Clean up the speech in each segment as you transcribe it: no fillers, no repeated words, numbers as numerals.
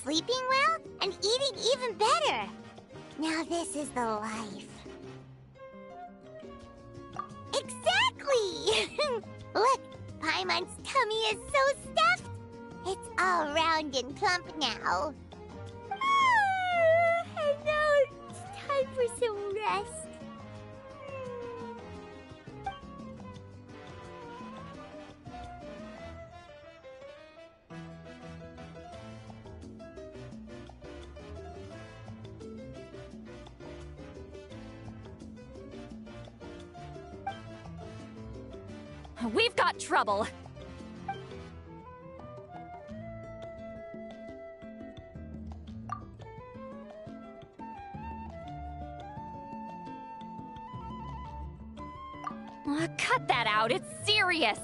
Sleeping well and eating even better. Now this is the life. Exactly! Look, Paimon's tummy is so stuffed. It's all round and plump now. And now it's time for some rest. We've got trouble. Cut that out, it's serious.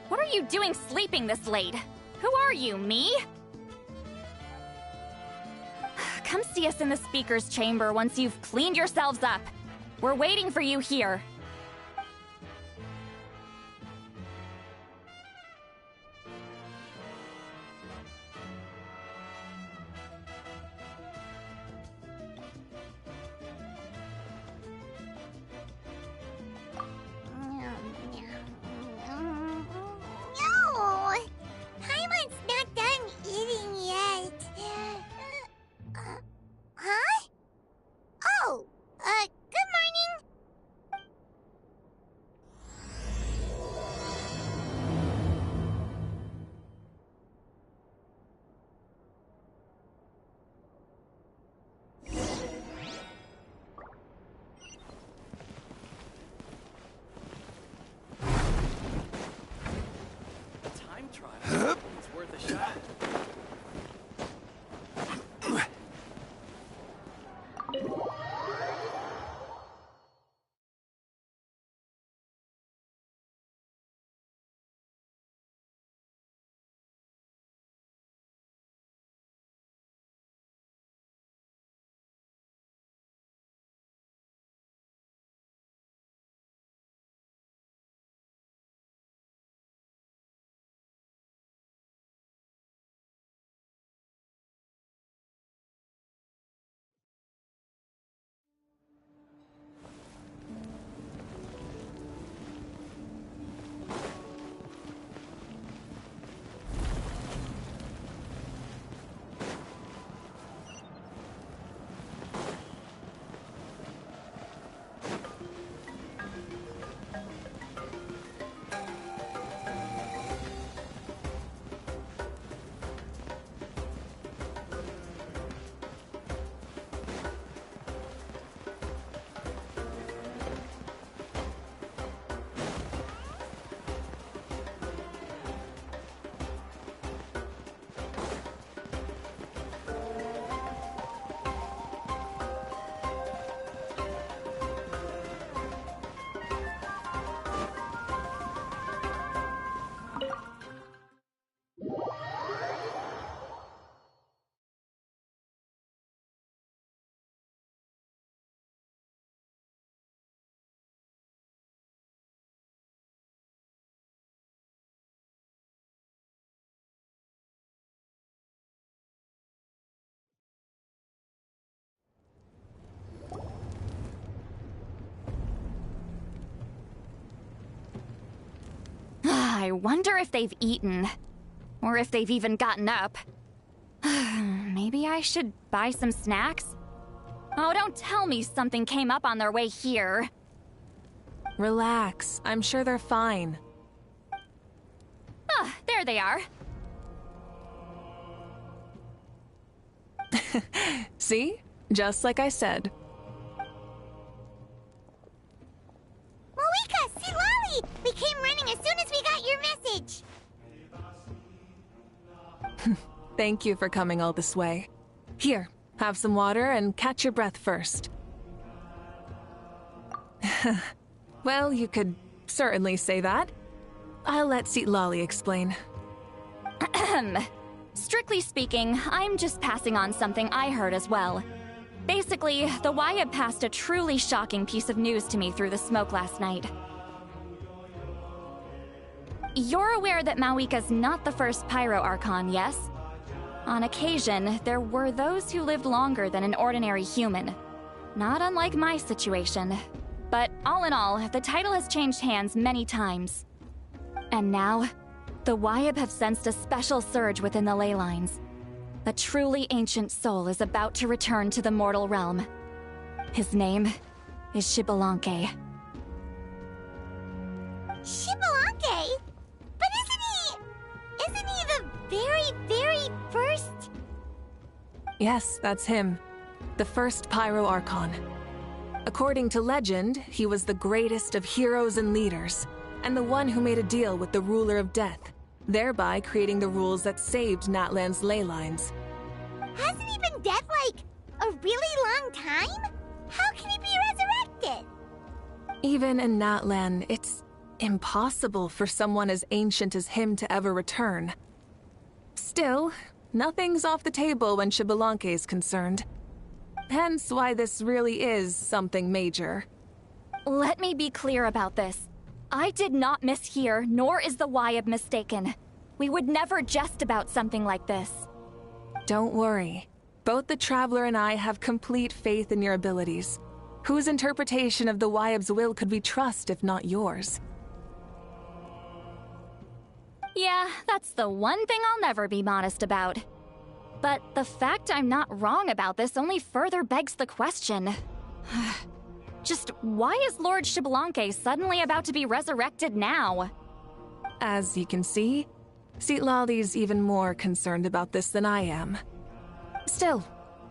What are you doing sleeping this late? Who are you, me? Come see us in the speaker's chamber once you've cleaned yourselves up. We're waiting for you here. I wonder if they've eaten. Or if they've even gotten up. Maybe I should buy some snacks? Oh, don't tell me something came up on their way here. Relax. I'm sure they're fine. Ah, there they are. See? Just like I said. Mauvika, see Lolly! We came running as soon as we got your message. Thank you for coming all this way. Here, have some water and catch your breath first. Well, you could certainly say that. I'll let Lolly explain. Strictly speaking, I'm just passing on something I heard as well. Basically, the Wyatt passed a truly shocking piece of news to me through the smoke last night. You're aware that Mauvika's not the first Pyro Archon, yes? On occasion, there were those who lived longer than an ordinary human. Not unlike my situation. But all in all, the title has changed hands many times. And now, the Wyatt have sensed a special surge within the ley lines. A truly ancient soul is about to return to the mortal realm. His name is Xbalanque. Xbalanque? But isn't he the very, very first? Yes, that's him. The first Pyro Archon. According to legend, he was the greatest of heroes and leaders, and the one who made a deal with the ruler of death, thereby creating the rules that saved Natlan's ley lines. Hasn't he been dead like a really long time? How can he be resurrected? Even in Natlan, it's impossible for someone as ancient as him to ever return. Still, nothing's off the table when Xbalanque is concerned. Hence why this really is something major. Let me be clear about this. I did not mishear, nor is the Wyatt mistaken. We would never jest about something like this. Don't worry. Both the Traveler and I have complete faith in your abilities. Whose interpretation of the Wyatt's will could we trust if not yours? Yeah, that's the one thing I'll never be modest about. But the fact I'm not wrong about this only further begs the question. Just why is Lord Xbalanque suddenly about to be resurrected now? As you can see, Lolly's even more concerned about this than I am. Still,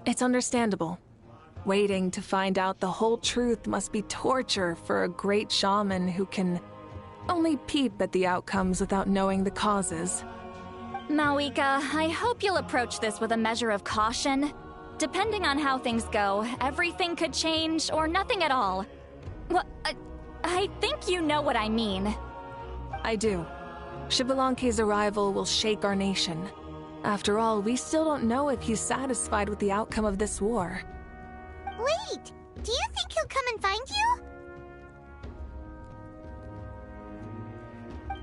it's understandable. Waiting to find out the whole truth must be torture for a great shaman who can only peep at the outcomes without knowing the causes. Mauvika, I hope you'll approach this with a measure of caution. Depending on how things go, everything could change or nothing at all. Well, I think you know what I mean. I do. Xbalanque's arrival will shake our nation. After all, we still don't know if he's satisfied with the outcome of this war. Wait, do you think he'll come and find you?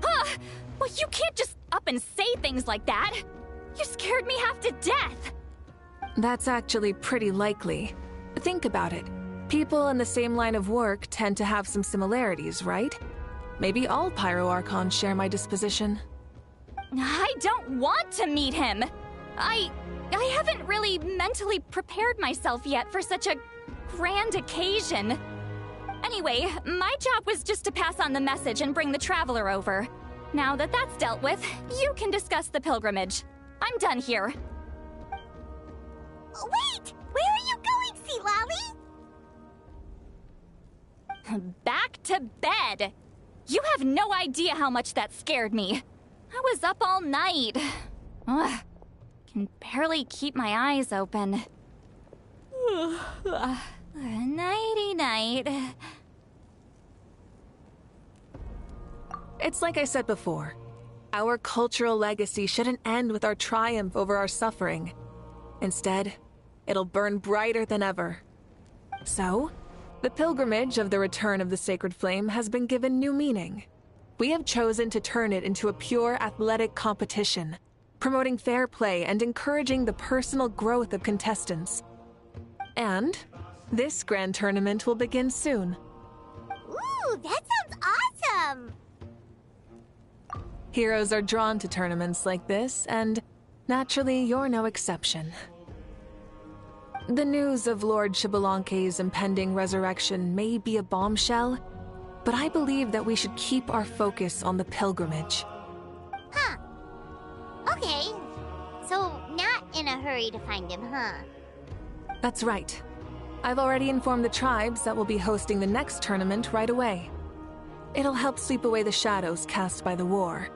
Huh! Well, you can't just up and say things like that! You scared me half to death! That's actually pretty likely. Think about it. People in the same line of work tend to have some similarities, right? Maybe all Pyro Archons share my disposition. I don't want to meet him! I haven't really mentally prepared myself yet for such a grand occasion. Anyway, my job was just to pass on the message and bring the Traveler over. Now that that's dealt with, you can discuss the pilgrimage. I'm done here. Wait! Where are you going, Sea Lolly? Back to bed! You have no idea how much that scared me. I was up all night. Ugh, can barely keep my eyes open. Nighty-night. It's like I said before. Our cultural legacy shouldn't end with our triumph over our suffering. Instead, it'll burn brighter than ever. So, the pilgrimage of the return of the sacred flame has been given new meaning. We have chosen to turn it into a pure athletic competition, promoting fair play and encouraging the personal growth of contestants. And this grand tournament will begin soon. Ooh, that sounds awesome! Heroes are drawn to tournaments like this, and naturally, you're no exception. The news of Lord Xbalanque's impending resurrection may be a bombshell, but I believe that we should keep our focus on the pilgrimage. Huh. Okay. So, not in a hurry to find him, huh? That's right. I've already informed the tribes that we'll be hosting the next tournament right away. It'll help sweep away the shadows cast by the war.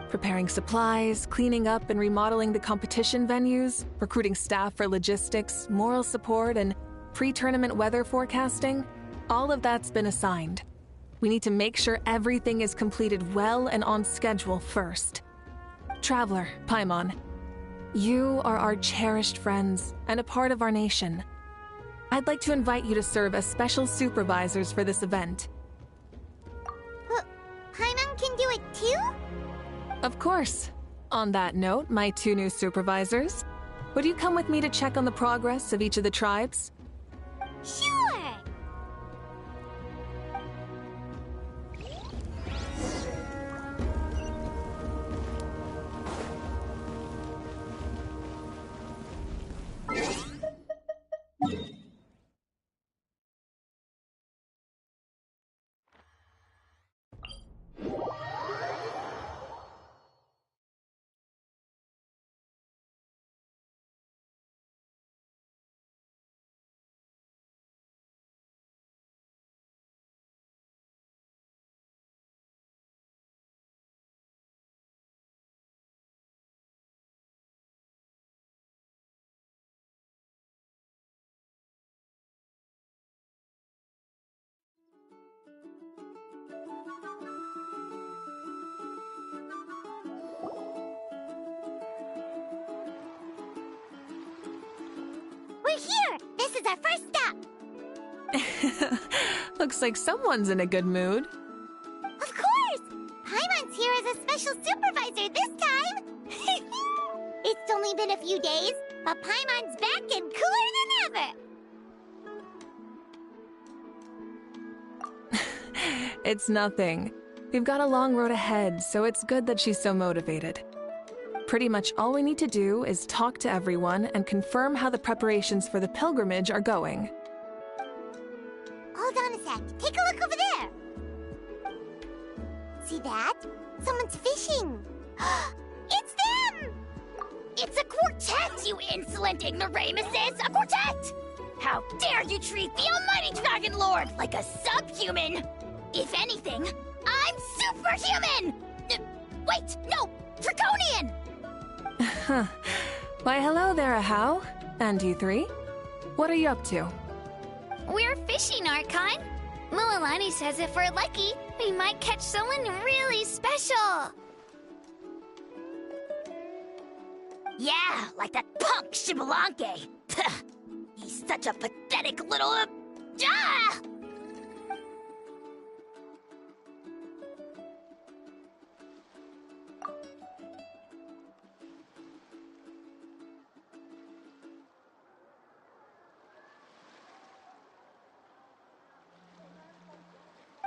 Preparing supplies, cleaning up and remodeling the competition venues, recruiting staff for logistics, moral support, and pre-tournament weather forecasting, all of that's been assigned. We need to make sure everything is completed well and on schedule first. Traveler, Paimon, you are our cherished friends and a part of our nation. I'd like to invite you to serve as special supervisors for this event. Paimon can do it too? Of course. On that note, my 2 new supervisors, would you come with me to check on the progress of each of the tribes? Sure! We're here! This is our first stop! Looks like someone's in a good mood. Of course! Paimon's here as a special supervisor this time! It's only been a few days, but Paimon's back and cooler than ever! It's nothing. We've got a long road ahead, so it's good that she's so motivated. Pretty much all we need to do is talk to everyone and confirm how the preparations for the pilgrimage are going. Hold on a sec. Take a look over there! See that? Someone's fishing! It's them! It's a quartet, you insolent ignoramuses! A quartet! How dare you treat the almighty Dragon Lord like a subhuman! If anything, I'm superhuman! Wait, no! Draconian! Why, hello there, Ahau. And you 3? What are you up to? We're fishing, Archon. Mililani says if we're lucky, we might catch someone really special. Yeah, like that punk Xbalanque. He's such a pathetic little... ah!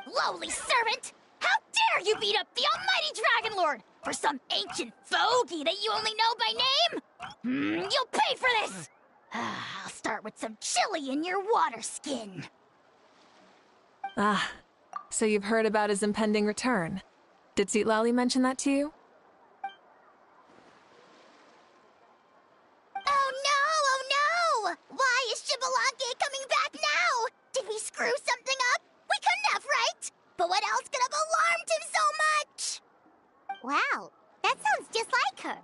Lowly servant! How dare you beat up the almighty Dragon Lord for some ancient fogey that you only know by name? You'll pay for this! I'll start with some chili in your water skin. Ah, so you've heard about his impending return. Did Citlali mention that to you? Oh no! Why is Xbalanque coming back now? Did we screw something up? We couldn't have, right? But what else could have alarmed him so much? Wow, that sounds just like her.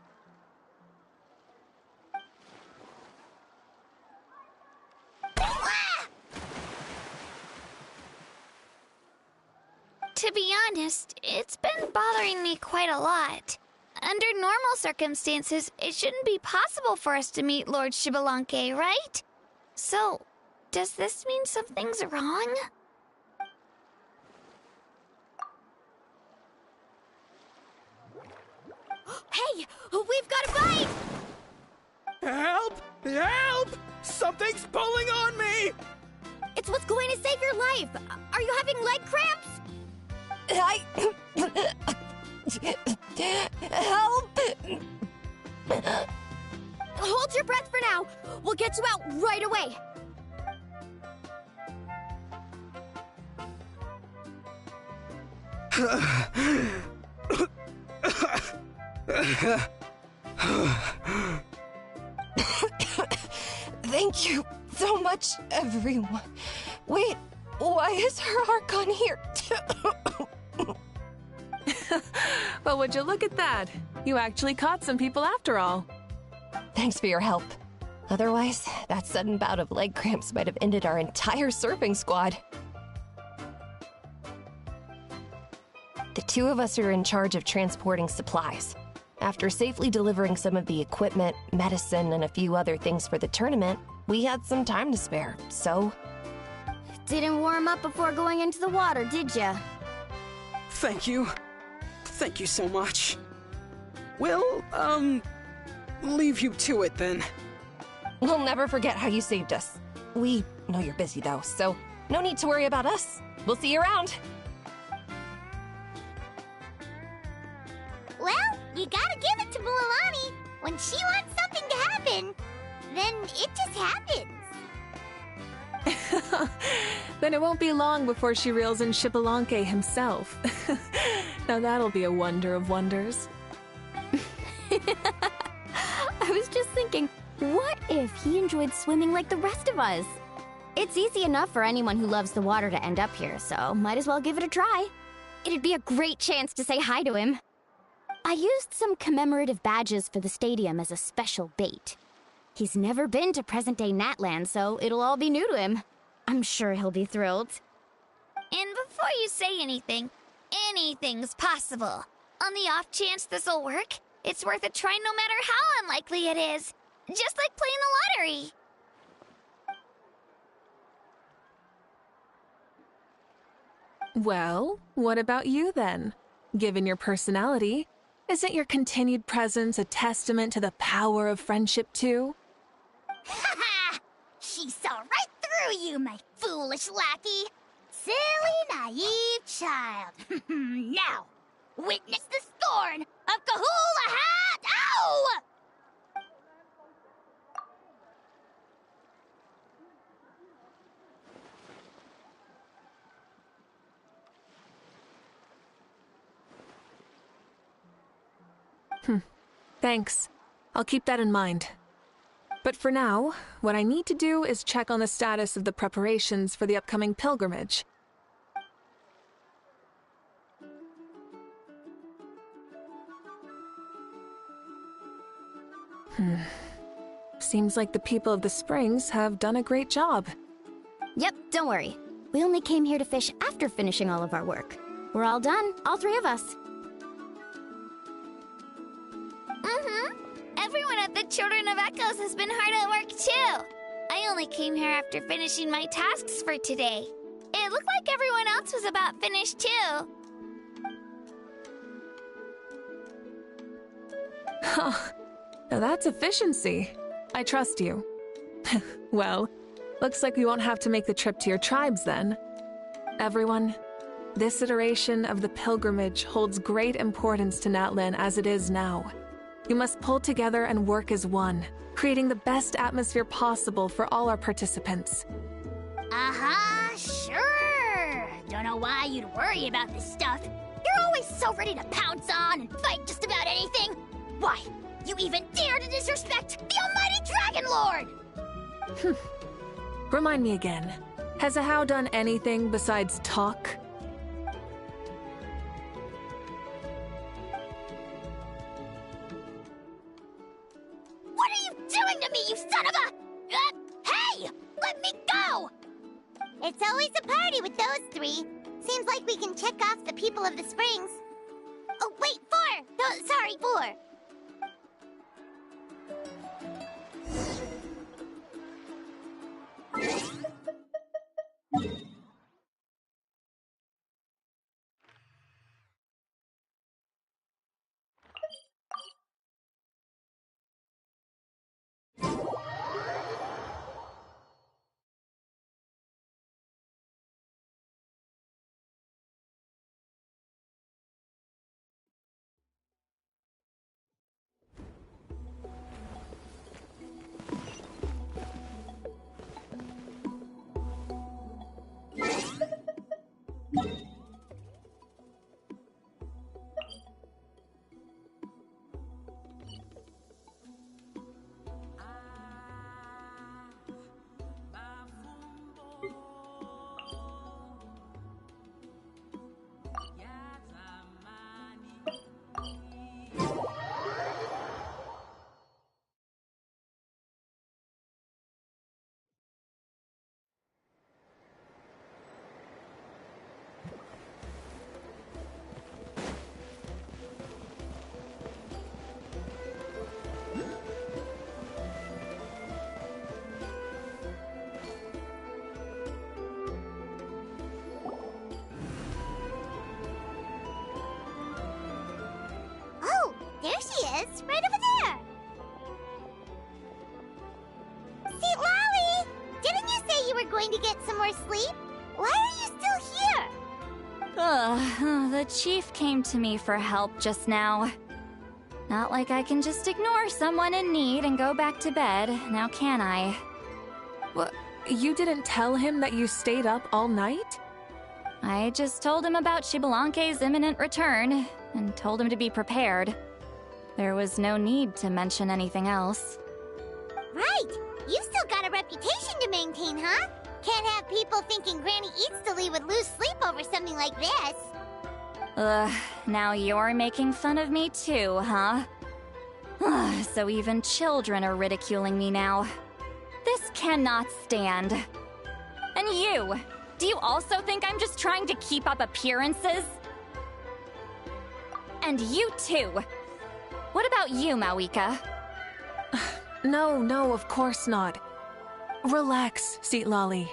Ah! To be honest, it's been bothering me quite a lot. Under normal circumstances, it shouldn't be possible for us to meet Lord Xbalanque, right? So, does this mean something's wrong? Hey, we've got a bite! Help! Help! Something's pulling on me! It's what's going to save your life. Are you having leg cramps? We'll get you out right away! Thank you so much, everyone. Wait, why is her Archon here? Well, would you look at that? You actually caught some people after all. Thanks for your help. Otherwise, that sudden bout of leg cramps might have ended our entire surfing squad. The two of us are in charge of transporting supplies. After safely delivering some of the equipment, medicine, and a few other things for the tournament, we had some time to spare, so... Didn't warm up before going into the water, did ya? Thank you. Thank you so much. We'll, leave you to it then. We'll never forget how you saved us. We know you're busy though, so no need to worry about us. We'll see you around. Well, you gotta give it to Mualani. When she wants something to happen, then it just happens. Then it won't be long before she reels in Xbalanque himself. Now that'll be a wonder of wonders. I was just thinking, what if he enjoyed swimming like the rest of us? It's easy enough for anyone who loves the water to end up here, so might as well give it a try. It'd be a great chance to say hi to him. I used some commemorative badges for the stadium as a special bait. He's never been to present-day Natland, so it'll all be new to him. I'm sure he'll be thrilled. And before you say anything, anything's possible. On the off chance this'll work, it's worth a try no matter how unlikely it is. Just like playing the lottery. Well, what about you then? Given your personality, isn't your continued presence a testament to the power of friendship too? Ha ha! She saw right through you, my foolish lackey! Silly, naive child. Now, witness the scorn of Kahula Hat! Ow! Thanks. I'll keep that in mind. But for now, what I need to do is check on the status of the preparations for the upcoming pilgrimage. Seems like the people of the springs have done a great job. Yep, don't worry. We only came here to fish after finishing all of our work. We're all done, all three of us. Everyone at the Children of Echoes has been hard at work too. I only came here after finishing my tasks for today. It looked like everyone else was about finished too. Now that's efficiency. I trust you. Well, looks like we won't have to make the trip to your tribes then. Everyone, this iteration of the pilgrimage holds great importance to Natlan as it is now. You must pull together and work as one, creating the best atmosphere possible for all our participants. Sure. Don't know why you'd worry about this stuff. You're always so ready to pounce on and fight just about anything. Why, you even dare to disrespect the almighty Dragon Lord! Remind me again, has Ahau done anything besides talk? What are you doing to me, you son of a... hey! Let me go! It's always a party with those three. Seems like we can check off the people of the springs. Oh, wait, 4! Sorry, 4. There she is, right over there. See, Lolly, didn't you say you were going to get some more sleep? Why are you still here? The chief came to me for help just now. Not like I can just ignore someone in need and go back to bed, now can I? What? You didn't tell him that you stayed up all night? I just told him about Xbalanque's imminent return, and told him to be prepared. There was no need to mention anything else. Right! You've still got a reputation to maintain, huh? Can't have people thinking Granny Eatstily would lose sleep over something like this. Now you're making fun of me too, huh? So even children are ridiculing me now. This cannot stand. And you! Do you also think I'm just trying to keep up appearances? And you too! What about you, mauvika? No, of course not. Relax, Seatlolly.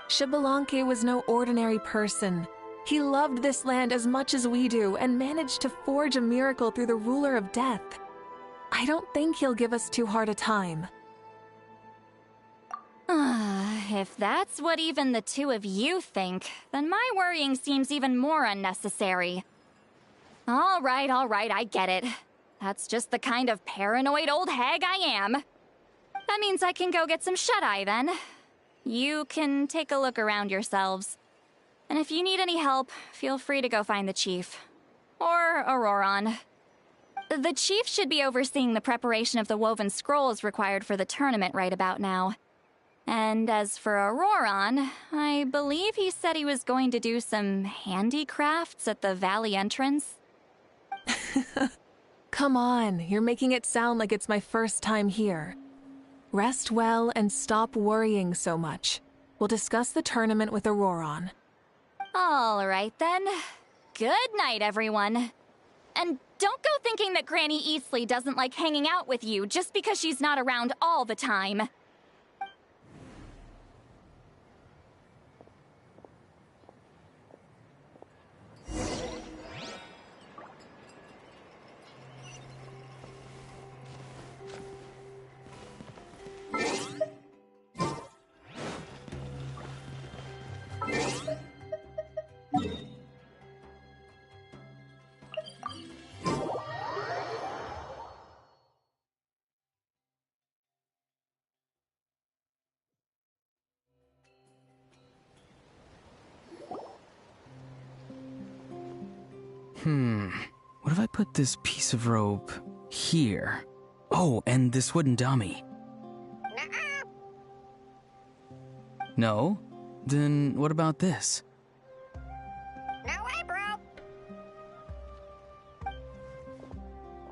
Xbalanque was no ordinary person. He loved this land as much as we do and managed to forge a miracle through the ruler of death. I don't think he'll give us too hard a time. If that's what even the two of you think, then my worrying seems even more unnecessary. All right, I get it. That's just the kind of paranoid old hag I am. That means I can go get some shut-eye then. You can take a look around yourselves. And if you need any help, feel free to go find the chief. Or Auroron. The chief should be overseeing the preparation of the woven scrolls required for the tournament right about now. And as for Auroron, I believe he said he was going to do some handicrafts at the valley entrance. Come on, you're making it sound like it's my first time here. Rest well and stop worrying so much. We'll discuss the tournament with Auroron. All right then. Good night, everyone. And don't go thinking that Granny Eastly doesn't like hanging out with you just because she's not around all the time. What if I put this piece of rope here? Oh, and this wooden dummy. No? Then what about this? No way, bro.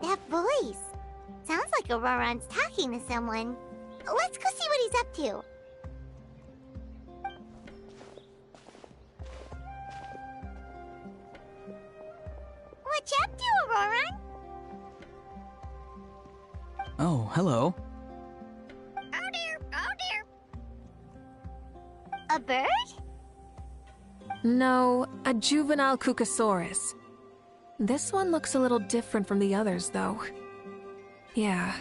That voice. Sounds like Auroron's talking to someone. Let's go see what he's up to. What you up to, Auroron? Oh, hello. Oh dear, oh dear. A bird? No, a juvenile Cucosaurus. This one looks a little different from the others, though. Yeah,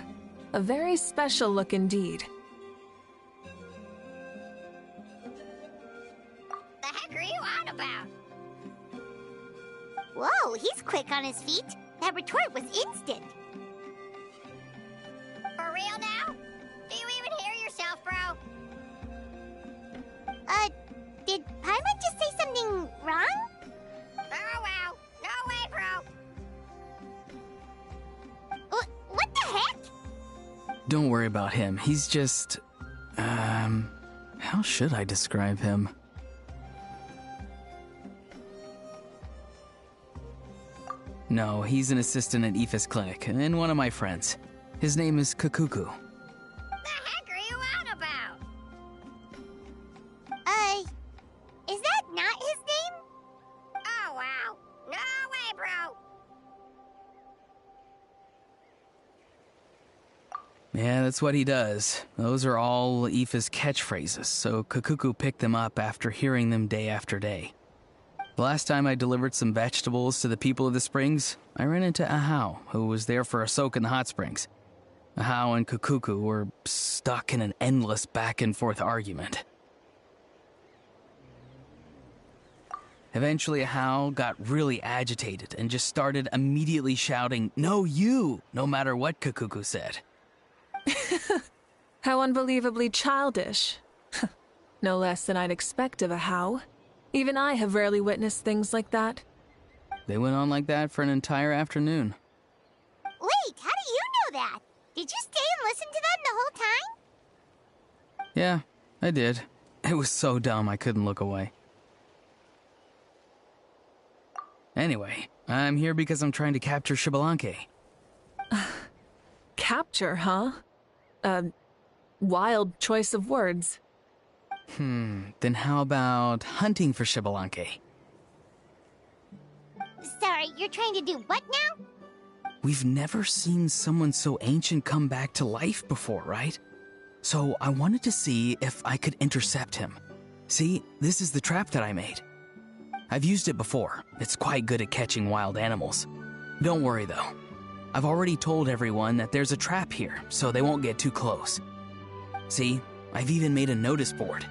a very special look indeed. The heck are you on about? Whoa, he's quick on his feet. That retort was instant. For real now? Do you even hear yourself, bro? Did Paimon just say something wrong? Oh wow. No way, bro. What the heck? Don't worry about him. He's just... how should I describe him? No, he's an assistant at Aoife's clinic, and one of my friends. His name is Kakuku. The heck are you on about? Is that not his name? Oh wow. No way, bro. Yeah, that's what he does. Those are all Aoife's catchphrases, so Kakuku picked them up after hearing them day after day. The last time I delivered some vegetables to the people of the springs, I ran into Ahau, who was there for a soak in the hot springs. Ahau and Kukuku were stuck in an endless back-and-forth argument. Eventually, Ahau got really agitated and just started immediately shouting, "No, you!" no matter what Kukuku said. How unbelievably childish. No less than I'd expect of Ahau. Even I have rarely witnessed things like that. They went on like that for an entire afternoon. Wait, how do you know that? Did you stay and listen to them the whole time? Yeah, I did. It was so dumb I couldn't look away. Anyway, I'm here because I'm trying to capture Xbalanque. Capture, huh? Wild choice of words. Then how about hunting for Xbalanque? Sorry, you're trying to do what now? We've never seen someone so ancient come back to life before, right? So I wanted to see if I could intercept him. See, this is the trap that I made. I've used it before. It's quite good at catching wild animals. Don't worry though. I've already told everyone that there's a trap here, so they won't get too close. See, I've even made a notice board.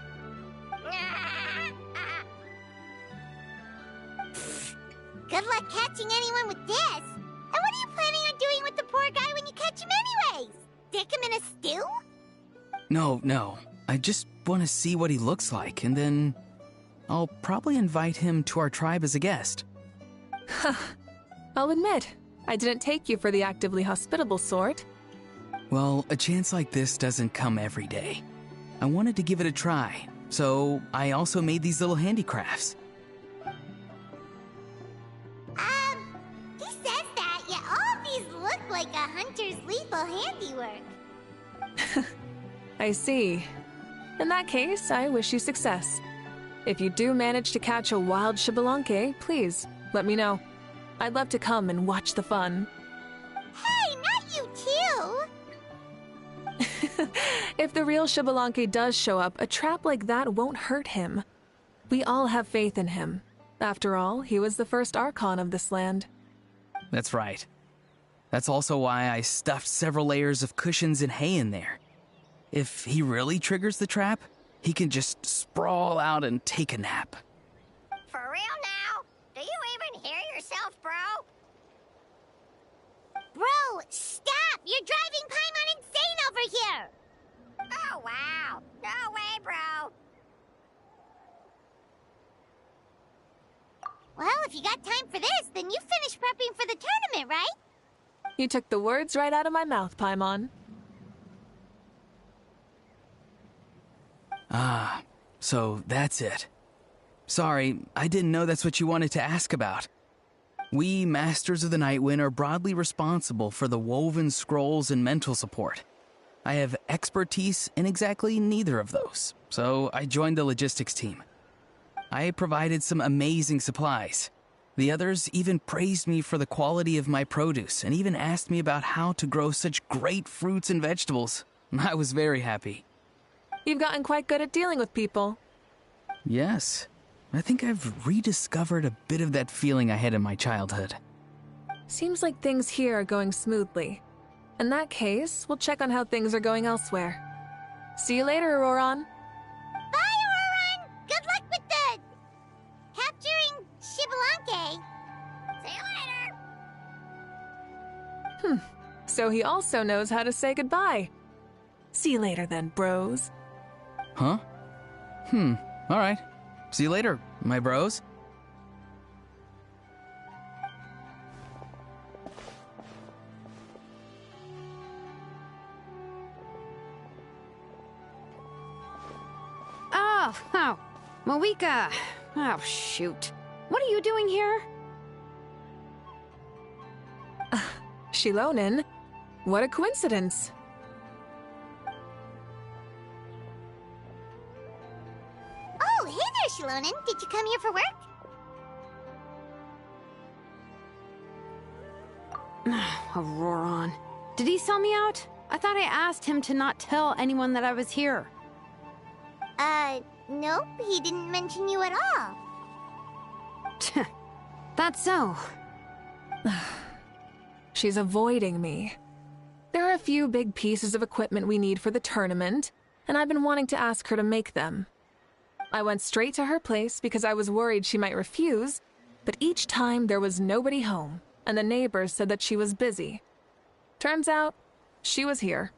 Good luck catching anyone with this. And what are you planning on doing with the poor guy when you catch him anyways? Stick him in a stew? No. I just want to see what he looks like, and then I'll probably invite him to our tribe as a guest. I'll admit, I didn't take you for the actively hospitable sort. Well, a chance like this doesn't come every day. I wanted to give it a try, so I also made these little handicrafts. He says that, yet all of these look like a hunter's lethal handiwork. I see. In that case, I wish you success. If you do manage to catch a wild Xbalanque, please, let me know. I'd love to come and watch the fun. Hey, not you too! If the real Xbalanque does show up, a trap like that won't hurt him. We all have faith in him. After all, he was the first Archon of this land. That's right. That's also why I stuffed several layers of cushions and hay in there. If he really triggers the trap, he can just sprawl out and take a nap. For real now? Do you even hear yourself, bro? Bro, stop! You're driving Paimon insane over here! Oh, wow. No way, bro. Well, if you got time for this, then you finished prepping for the tournament, right? You took the words right out of my mouth, Paimon. Ah, so that's it. Sorry, I didn't know that's what you wanted to ask about. We, Masters of the Nightwind, are broadly responsible for the woven scrolls and mental support. I have expertise in exactly neither of those, so I joined the logistics team. I provided some amazing supplies. The others even praised me for the quality of my produce and even asked me about how to grow such great fruits and vegetables. I was very happy. You've gotten quite good at dealing with people. Yes. I think I've rediscovered a bit of that feeling I had in my childhood. Seems like things here are going smoothly. In that case, we'll check on how things are going elsewhere. See you later, Auroron. Bye, Auroron! Good luck with the... capturing Xbalanque. See you later. So he also knows how to say goodbye. See you later then, bros. Huh? Alright. See you later, my bros. Oh, mauvika. Oh, shoot. What are you doing here? Shilonen? What a coincidence. Oh, hey there, Shilonen. Did you come here for work? Auroron. Did he sell me out? I thought I asked him to not tell anyone that I was here. Nope, he didn't mention you at all. That's so. She's avoiding me. There are a few big pieces of equipment we need for the tournament, and I've been wanting to ask her to make them. I went straight to her place because I was worried she might refuse, but each time there was nobody home, and the neighbors said that she was busy. Turns out, she was here.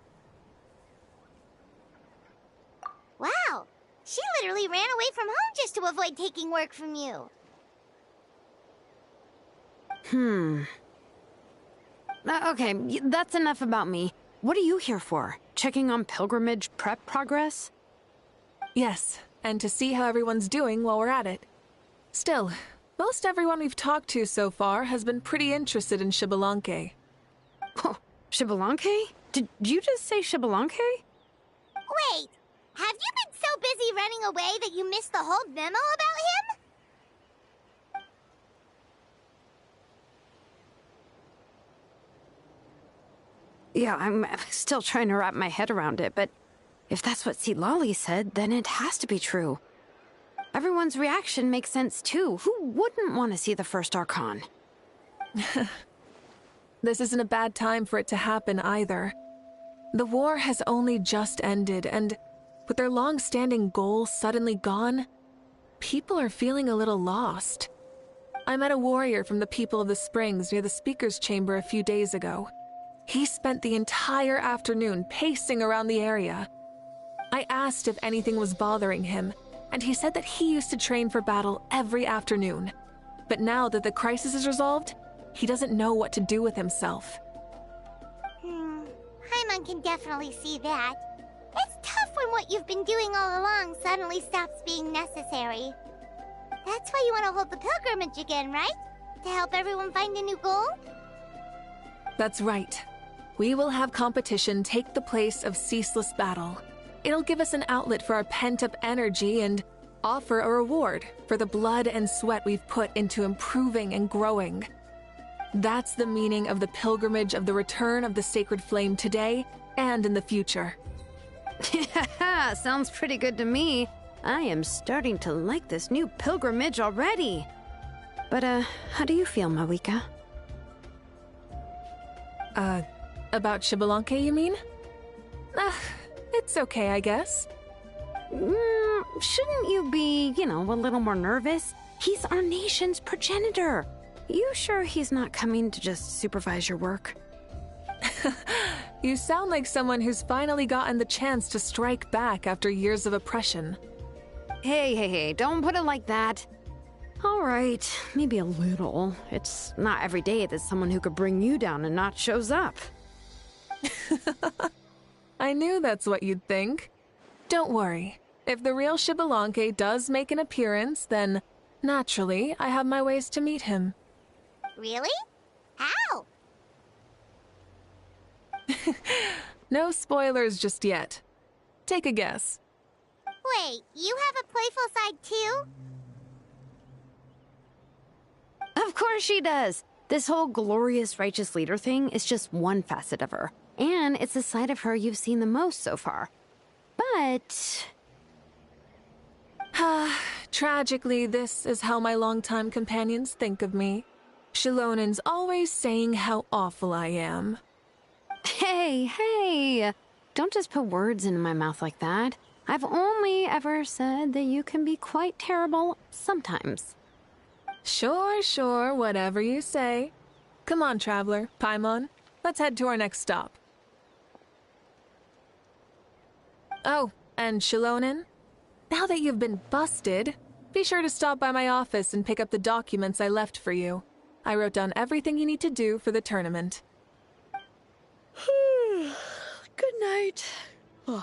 Wow, she literally ran away from home just to avoid taking work from you. Okay, that's enough about me. What are you here for? Checking on pilgrimage prep progress? Yes, and to see how everyone's doing while we're at it. Still, most everyone we've talked to so far has been pretty interested in Xbalanque. Oh, Xbalanque? Did you just say Xbalanque? Wait, have you been so busy running away that you missed the whole memo about him? Yeah, I'm still trying to wrap my head around it, but if that's what Lolly said, then it has to be true. Everyone's reaction makes sense too. Who wouldn't want to see the first Archon? This isn't a bad time for it to happen either. The war has only just ended, and with their long-standing goal suddenly gone, people are feeling a little lost. I met a warrior from the People of the Springs near the Speaker's Chamber a few days ago. He spent the entire afternoon pacing around the area. I asked if anything was bothering him, and he said that he used to train for battle every afternoon. But now that the crisis is resolved, he doesn't know what to do with himself. Paimon can definitely see that. It's tough when what you've been doing all along suddenly stops being necessary. That's why you want to hold the pilgrimage again, right? To help everyone find a new goal? That's right. We will have competition take the place of ceaseless battle. It'll give us an outlet for our pent-up energy and offer a reward for the blood and sweat we've put into improving and growing. That's the meaning of the pilgrimage of the return of the sacred flame today and in the future. Sounds pretty good to me. I am starting to like this new pilgrimage already. But, how do you feel, mauvika? About Xbalanque, you mean? It's okay, I guess. Shouldn't you be, a little more nervous? He's our nation's progenitor. You sure he's not coming to just supervise your work? You sound like someone who's finally gotten the chance to strike back after years of oppression. Hey, don't put it like that. All right, maybe a little. It's not every day that someone who could bring you down a notch shows up. I knew that's what you'd think. Don't worry. If the real Xbalanque does make an appearance, then, naturally, I have my ways to meet him. Really? How? No spoilers just yet. Take a guess. Wait, you have a playful side too? Of course she does. This whole glorious righteous leader thing is just one facet of her. And it's the side of her you've seen the most so far. But... Tragically, this is how my longtime companions think of me. Shilonin's always saying how awful I am. Hey! Don't just put words into my mouth like that. I've only ever said that you can be quite terrible sometimes. Sure, whatever you say. Come on, Traveler, Paimon. Let's head to our next stop. Oh, and Shilonin, now that you've been busted, be sure to stop by my office and pick up the documents I left for you. I wrote down everything you need to do for the tournament. Good night. And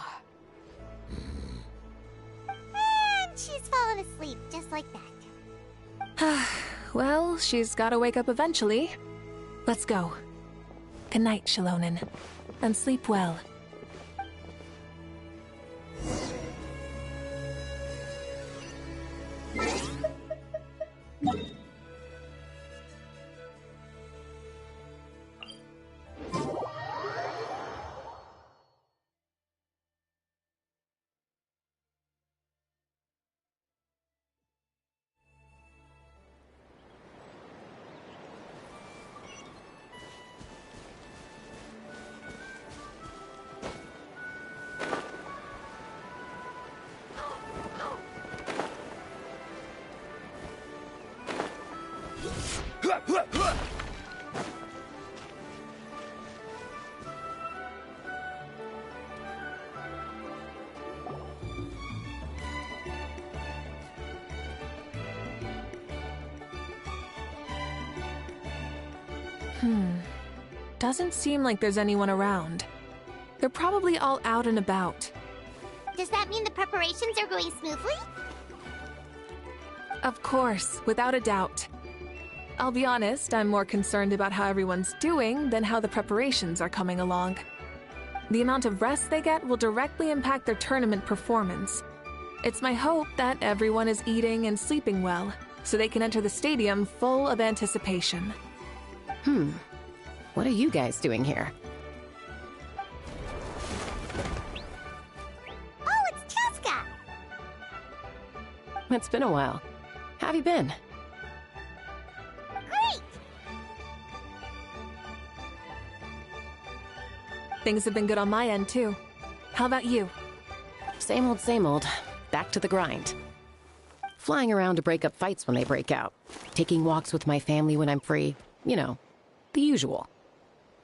she's fallen asleep just like that. Well, she's gotta wake up eventually. Let's go. Good night, Shilonin. And sleep well. Doesn't seem like there's anyone around. They're probably all out and about. Does that mean the preparations are going smoothly? Of course, without a doubt. I'll be honest, I'm more concerned about how everyone's doing than how the preparations are coming along. The amount of rest they get will directly impact their tournament performance. It's my hope that everyone is eating and sleeping well, so they can enter the stadium full of anticipation. What are you guys doing here? Oh, it's Cheska! It's been a while. How have you been? Great! Things have been good on my end, too. How about you? Same old, same old. Back to the grind. Flying around to break up fights when they break out. Taking walks with my family when I'm free. You know, the usual.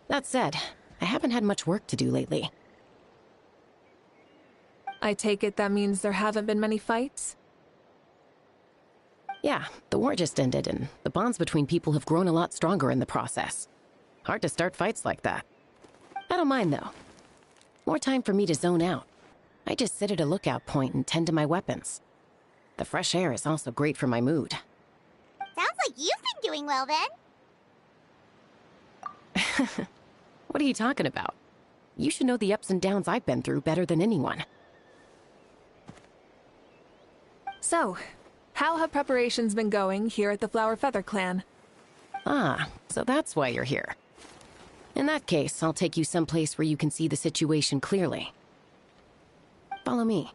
That said, I haven't had much work to do lately. I take it that means there haven't been many fights? Yeah, the war just ended, and the bonds between people have grown a lot stronger in the process. Hard to start fights like that. I don't mind, though. More time for me to zone out. I just sit at a lookout point and tend to my weapons. The fresh air is also great for my mood. Sounds like you've been doing well, then. What are you talking about? You should know the ups and downs I've been through better than anyone. So, how have preparations been going here at the Flower Feather Clan? Ah, so that's why you're here. In that case, I'll take you someplace where you can see the situation clearly. Follow me.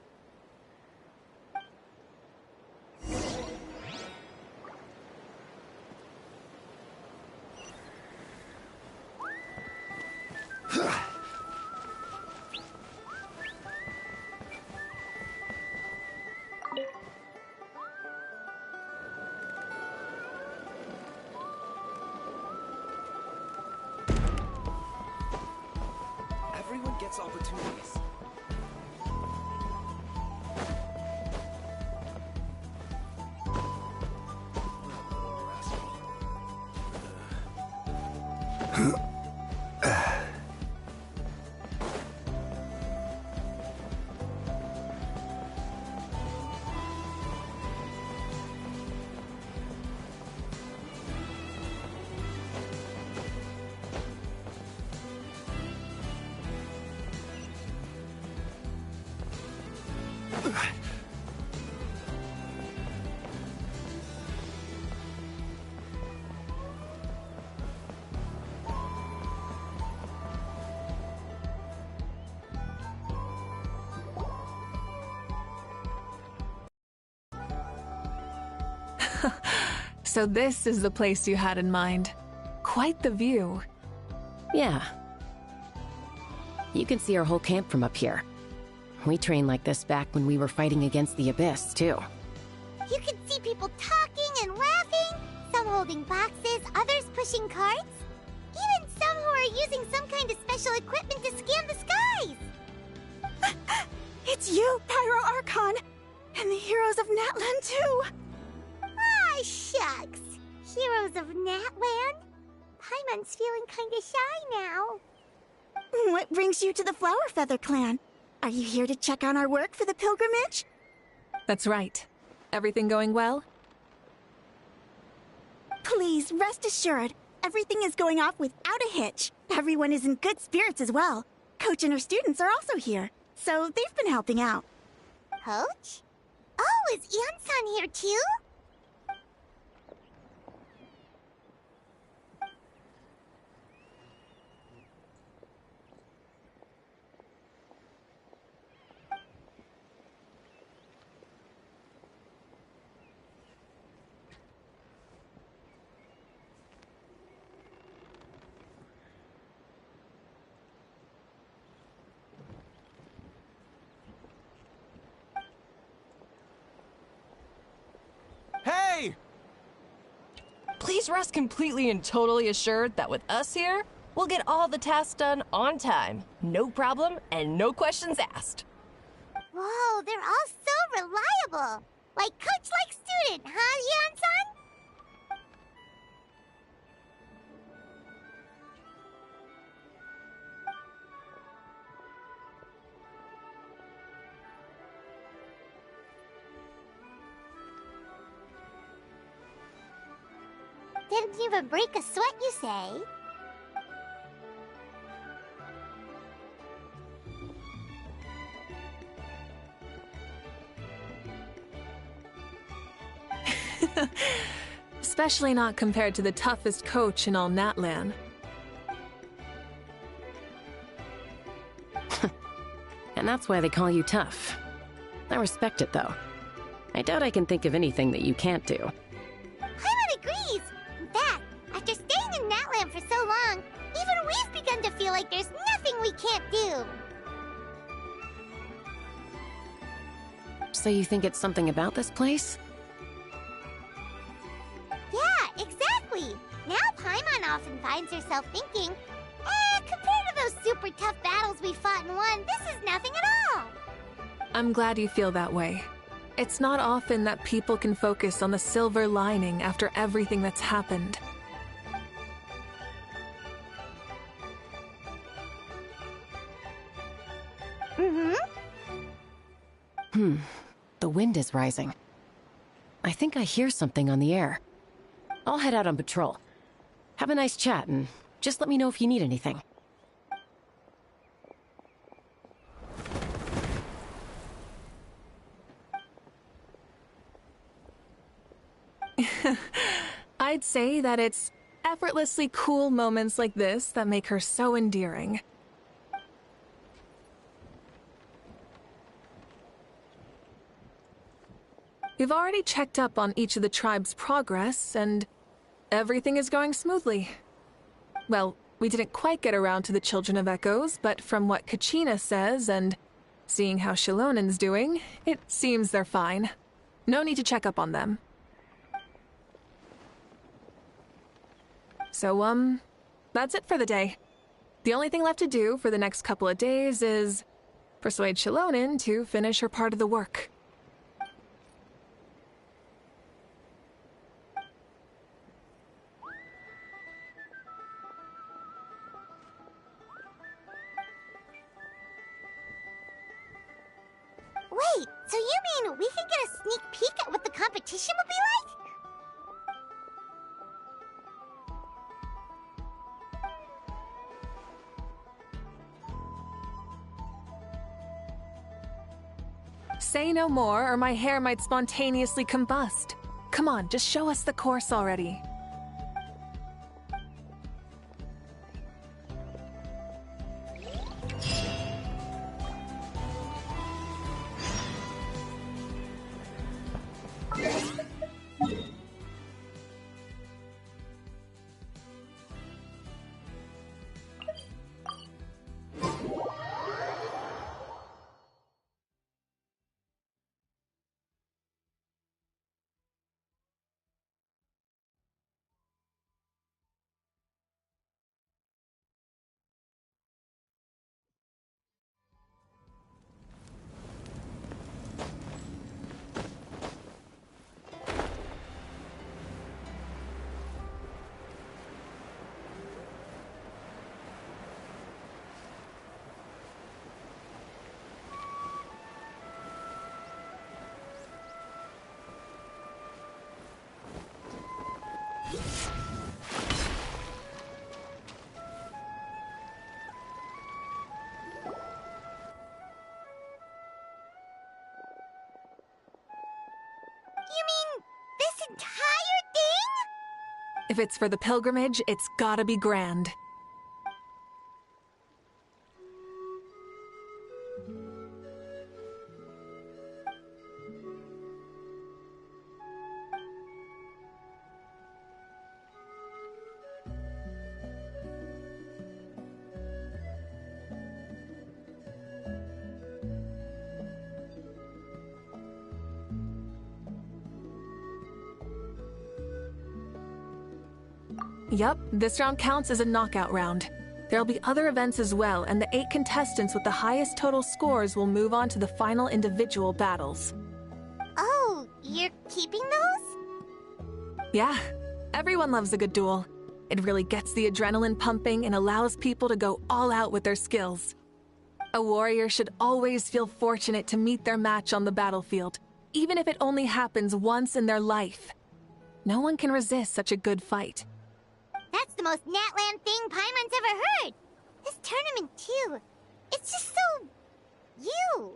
Everyone gets opportunities. So this is the place you had in mind. Quite the view. Yeah. You can see our whole camp from up here. We trained like this back when we were fighting against the Abyss, too. You can see people talking and laughing, some holding boxes, others pushing carts. Even some who are using some kind of special equipment to scan the skies. It's you, Pyro Archon! And the heroes of Natlan, too! Ah, shucks. Heroes of Natland? Paimon's feeling kinda shy now. What brings you to the Flower Feather Clan? Are you here to check on our work for the pilgrimage? That's right. Everything going well? Please, rest assured, everything is going off without a hitch. Everyone is in good spirits as well. Coach and her students are also here, so they've been helping out. Coach? Oh, is Ian-san here too? He's rest completely and totally assured that with us here, we'll get all the tasks done on time. No problem and no questions asked. Whoa, they're all so reliable. Like coach like student, huh, Yan-san? Didn't even break a sweat, you say? Especially not compared to the toughest coach in all Natlan. And that's why they call you tough. I respect it, though. I doubt I can think of anything that you can't do. Paimon agrees! In fact, after staying in Natlan for so long, even we've begun to feel like there's nothing we can't do. So you think it's something about this place? Yeah, exactly! Now Paimon often finds herself thinking, compared to those super tough battles we fought and won, this is nothing at all! I'm glad you feel that way. It's not often that people can focus on the silver lining after everything that's happened. The wind is rising. I think I hear something on the air. I'll head out on patrol. Have a nice chat, and just let me know if you need anything. I'd say that it's effortlessly cool moments like this that make her so endearing. We've already checked up on each of the tribe's progress, and everything is going smoothly. Well, we didn't quite get around to the Children of Echoes, but from what Kachina says and seeing how Shilonen's doing, it seems they're fine. No need to check up on them. So, that's it for the day. The only thing left to do for the next couple of days is persuade Shilonen to finish her part of the work. Wait, so you mean we can get a sneak peek at what the competition will be like? Say no more, or my hair might spontaneously combust. Come on, just show us the course already. You mean this entire thing? If it's for the pilgrimage, it's gotta be grand. Yup, this round counts as a knockout round. There'll be other events as well, and the 8 contestants with the highest total scores will move on to the final individual battles. Oh, you're keeping those? Yeah, everyone loves a good duel. It really gets the adrenaline pumping and allows people to go all out with their skills. A warrior should always feel fortunate to meet their match on the battlefield, even if it only happens once in their life. No one can resist such a good fight. That's the most Natland thing Paimon's ever heard. This tournament, too. It's just so... you.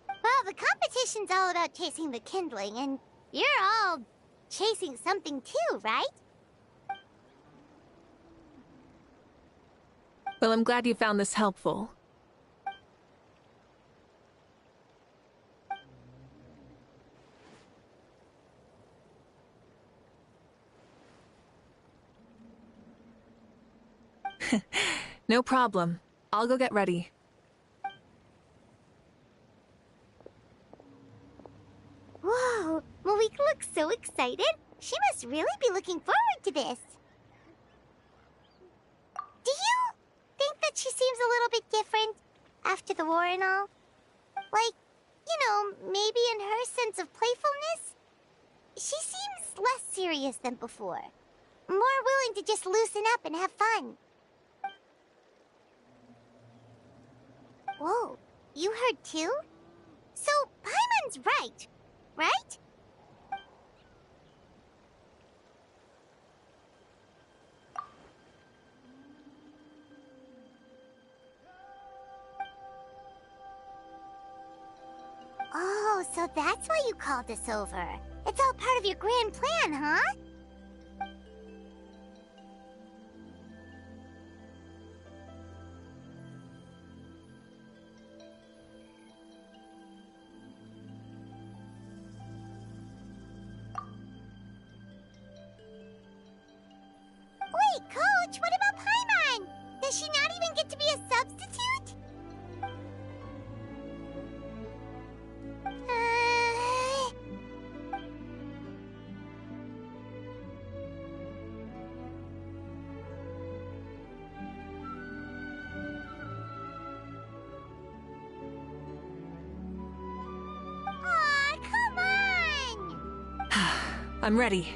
Well, the competition's all about chasing the kindling, and you're all chasing something too, right? Well, I'm glad you found this helpful. No problem. I'll go get ready. Whoa, Mauvika looks so excited. She must really be looking forward to this. Do you think that she seems a little bit different after the war and all? Like, you know, maybe in her sense of playfulness? She seems less serious than before. More willing to just loosen up and have fun. Whoa, you heard too? So, Paimon's right, right? Oh, so that's why you called us over. It's all part of your grand plan, huh? Wait, Coach, what about Paimon? Does she not even get to be a substitute? Aw, come on! I'm ready.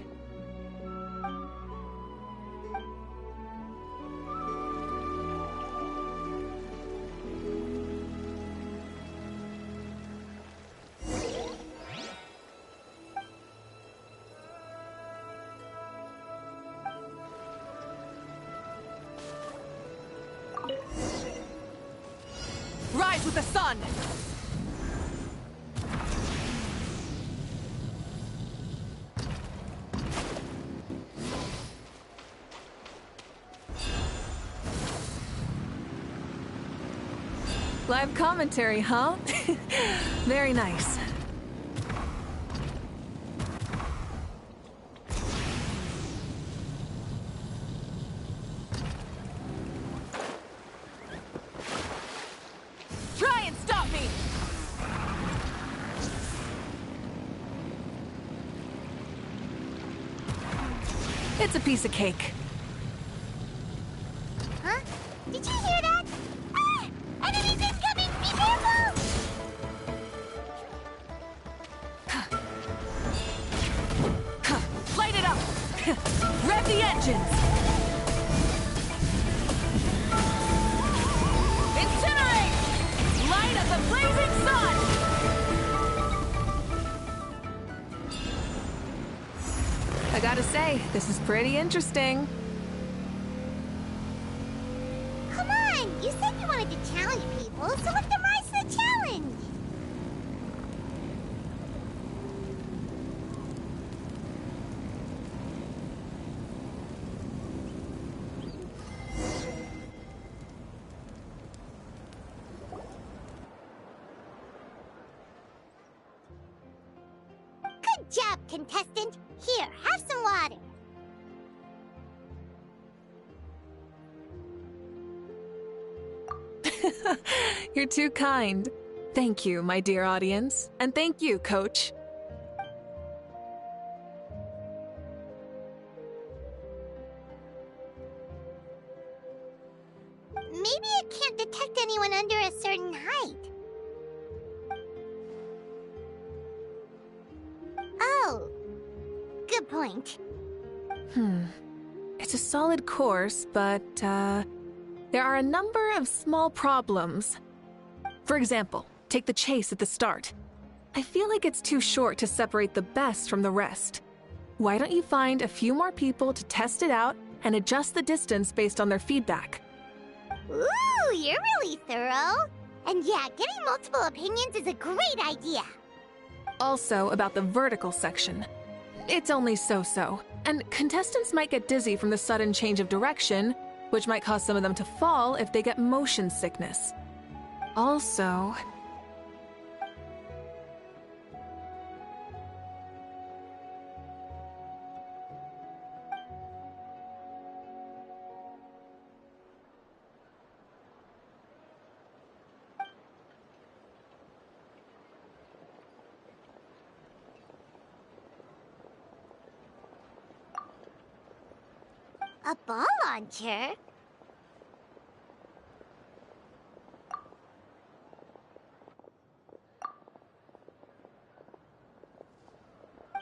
Rise with the sun! Live commentary, huh? Very nice. Try and stop me! It's a piece of cake. Huh? Did you hear that? Ah! Enemies incoming! Be careful! Light it up! Rev the engines! Incinerate! Light of the blazing sun! I gotta say, this is pretty interesting. Come on! You said you wanted to challenge people, so let them rise to the challenge! Good job, contestant! Here, have some water! You're too kind. Thank you, my dear audience. And thank you, Coach. maybe it can't detect anyone under a certain height. Oh, good point. It's a solid course, but, there are a number of small problems. For example, take the chase at the start. I feel like it's too short to separate the best from the rest. Why don't you find a few more people to test it out and adjust the distance based on their feedback? Ooh, you're really thorough. And yeah, getting multiple opinions is a great idea. Also, about the vertical section. It's only so-so, and contestants might get dizzy from the sudden change of direction, which might cause some of them to fall if they get motion sickness. Also... A ball launcher?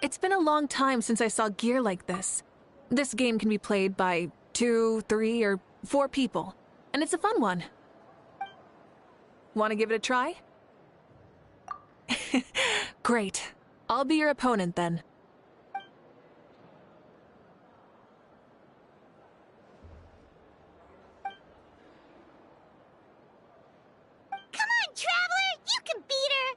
It's been a long time since I saw gear like this. This game can be played by 2, 3, or 4 people, and it's a fun one. Want to give it a try? Great. I'll be your opponent then. Come on, Traveler! You can beat her!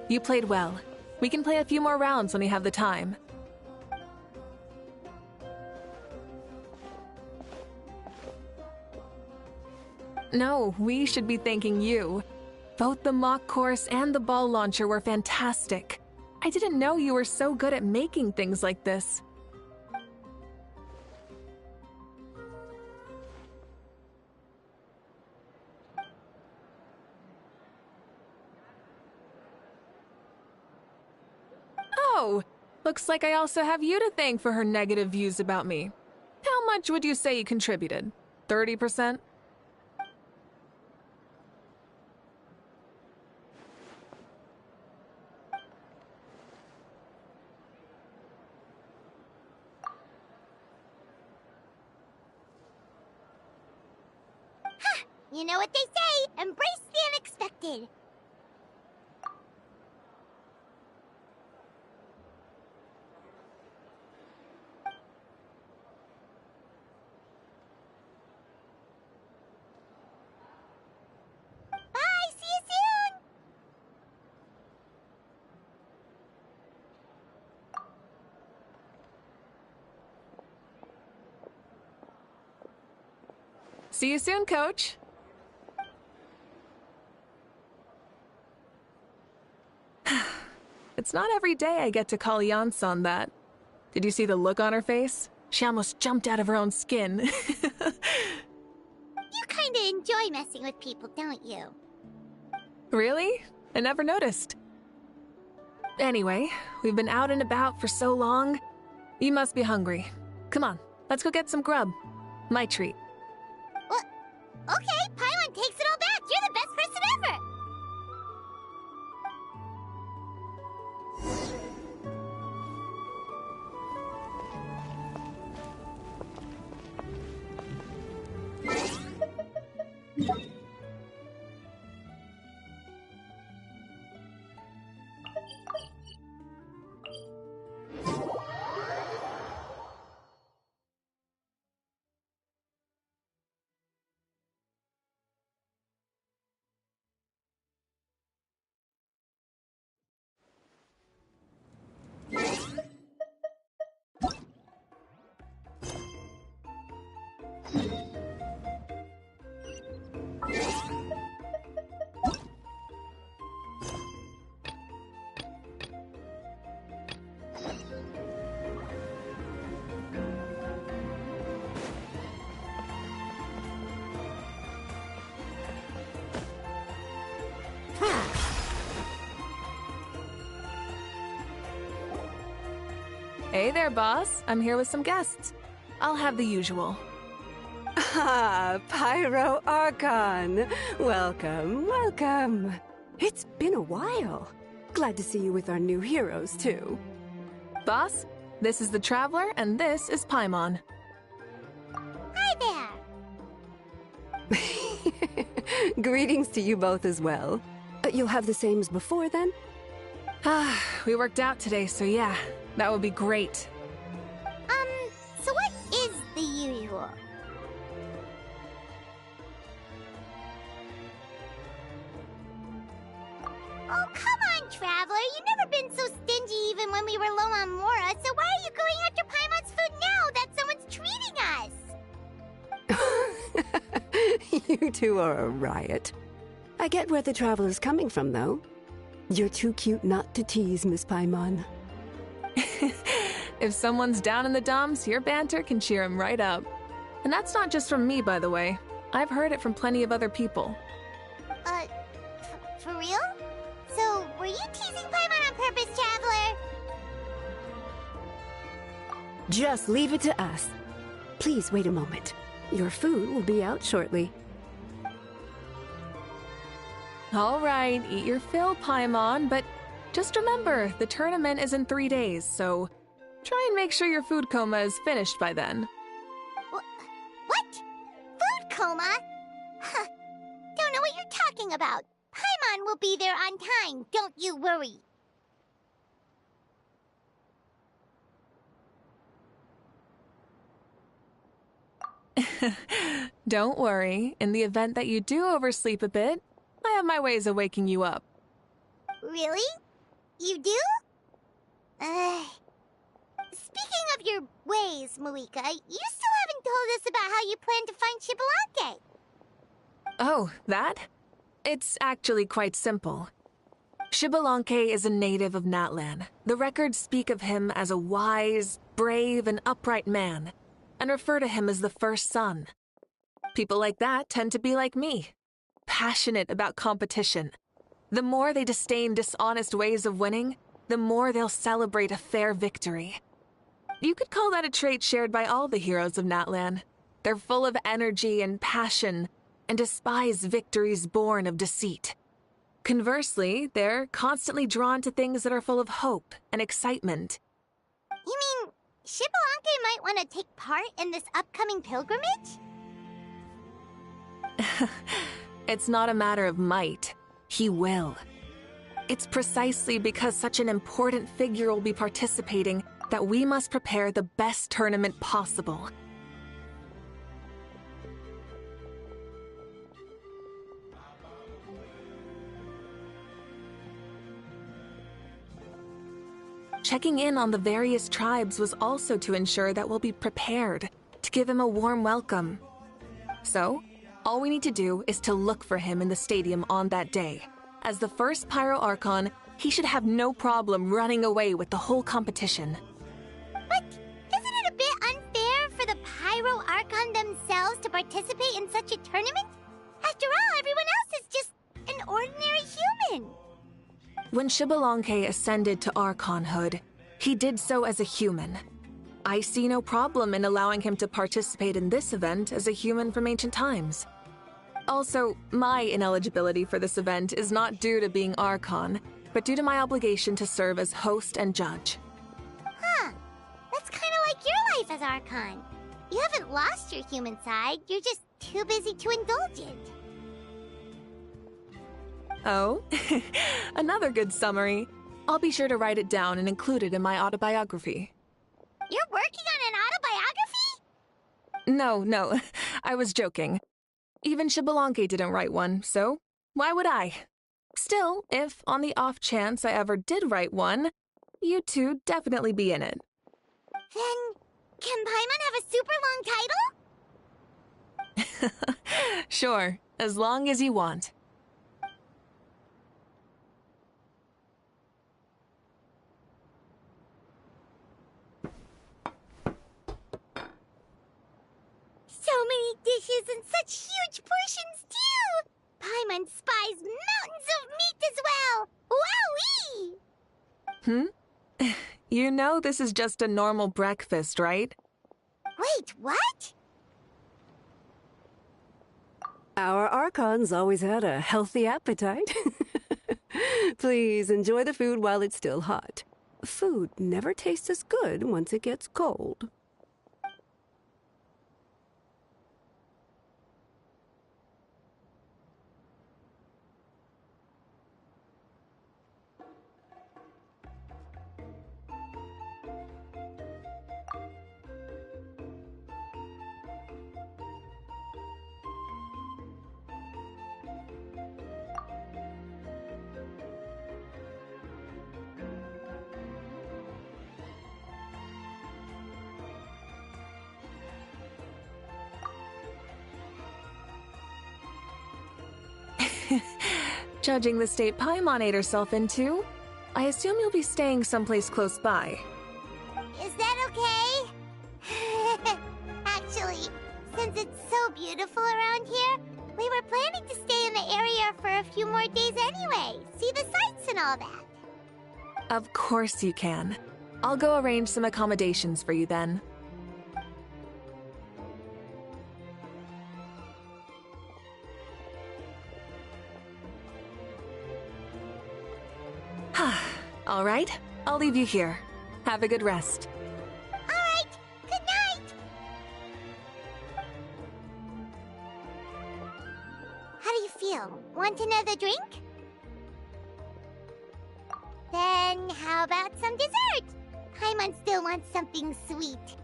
You played well. We can play a few more rounds when we have the time. No, we should be thanking you. Both the mock course and the ball launcher were fantastic. I didn't know you were so good at making things like this. Oh, looks like I also have you to thank for her negative views about me. How much would you say you contributed? 30%? You know what they say, embrace the unexpected. Bye, see you soon! See you soon, Coach. It's not every day I get to call Yansan that. Did you see the look on her face? She almost jumped out of her own skin. You kinda enjoy messing with people, don't you? Really? I never noticed. Anyway, we've been out and about for so long. You must be hungry. Come on, let's go get some grub. My treat. Well, okay, Paimon takes it all back. You're the best person ever. Hey there, boss. I'm here with some guests. I'll have the usual. Ah, Pyro Archon. Welcome, welcome. It's been a while. Glad to see you with our new heroes, too. Boss, this is the Traveler, and this is Paimon. Hi there. Greetings to you both as well. You'll have the same as before, then? We worked out today, so yeah, that would be great. So what is the usual? Oh, come on, Traveler. You've never been so stingy even when we were low on Mora, so why are you going after Paimon's food now that someone's treating us? You two are a riot. I get where the Traveler's coming from, though. You're too cute not to tease, Miss Paimon. If someone's down in the dumps, your banter can cheer him right up. And that's not just from me, by the way. I've heard it from plenty of other people. For real? So, were you teasing Paimon on purpose, Traveler? Just leave it to us. Please wait a moment. Your food will be out shortly. All right, eat your fill, Paimon, but just remember, the tournament is in 3 days, so try and make sure your food coma is finished by then. What? Food coma? Huh. Don't know what you're talking about. Paimon will be there on time, don't you worry. Don't worry, in the event that you do oversleep a bit, I have my ways of waking you up. Really? You do? Speaking of your ways, mauvika, you still haven't told us about how you plan to find Xbalanque. Oh, that? It's actually quite simple. Xbalanque is a native of Natlan. The records speak of him as a wise, brave, and upright man, and refer to him as the first son. People like that tend to be like me, passionate about competition. The more they disdain dishonest ways of winning, the more they'll celebrate a fair victory. You could call that a trait shared by all the heroes of Natlan. They're full of energy and passion, and despise victories born of deceit. Conversely, they're constantly drawn to things that are full of hope and excitement. You mean Xbalanque might want to take part in this upcoming pilgrimage? It's not a matter of might. He will. It's precisely because such an important figure will be participating that we must prepare the best tournament possible. Checking in on the various tribes was also to ensure that we'll be prepared to give him a warm welcome. So, all we need to do is to look for him in the stadium on that day. As the first Pyro Archon, he should have no problem running away with the whole competition. But isn't it a bit unfair for the Pyro Archon themselves to participate in such a tournament? After all, everyone else is just an ordinary human. When Xbalanque ascended to Archonhood, he did so as a human. I see no problem in allowing him to participate in this event as a human from ancient times. Also, my ineligibility for this event is not due to being Archon, but due to my obligation to serve as host and judge. Huh. That's kind of like your life as Archon. You haven't lost your human side, you're just too busy to indulge it. Oh, another good summary. I'll be sure to write it down and include it in my autobiography. You're working on an autobiography? No, I was joking. Even Xbalanque didn't write one, so why would I? Still, if on the off chance I ever did write one, you two definitely be in it. Then, can Paimon have a super long title? Sure, as long as you want. So many dishes and such huge portions, too! Paimon spies mountains of meat as well! Wowee! You know this is just a normal breakfast, right? Wait, what? Our Archons always had a healthy appetite. Please enjoy the food while it's still hot. Food never tastes as good once it gets cold. Judging the state Paimon ate herself into, I assume you'll be staying someplace close by. Is that okay? Actually, since it's so beautiful around here, we were planning to stay in the area for a few more days anyway. See the sights and all that. Of course you can. I'll go arrange some accommodations for you then. All right, I'll leave you here. Have a good rest. All right, good night! How do you feel? Want another drink? Then how about some dessert? Paimon still wants something sweet.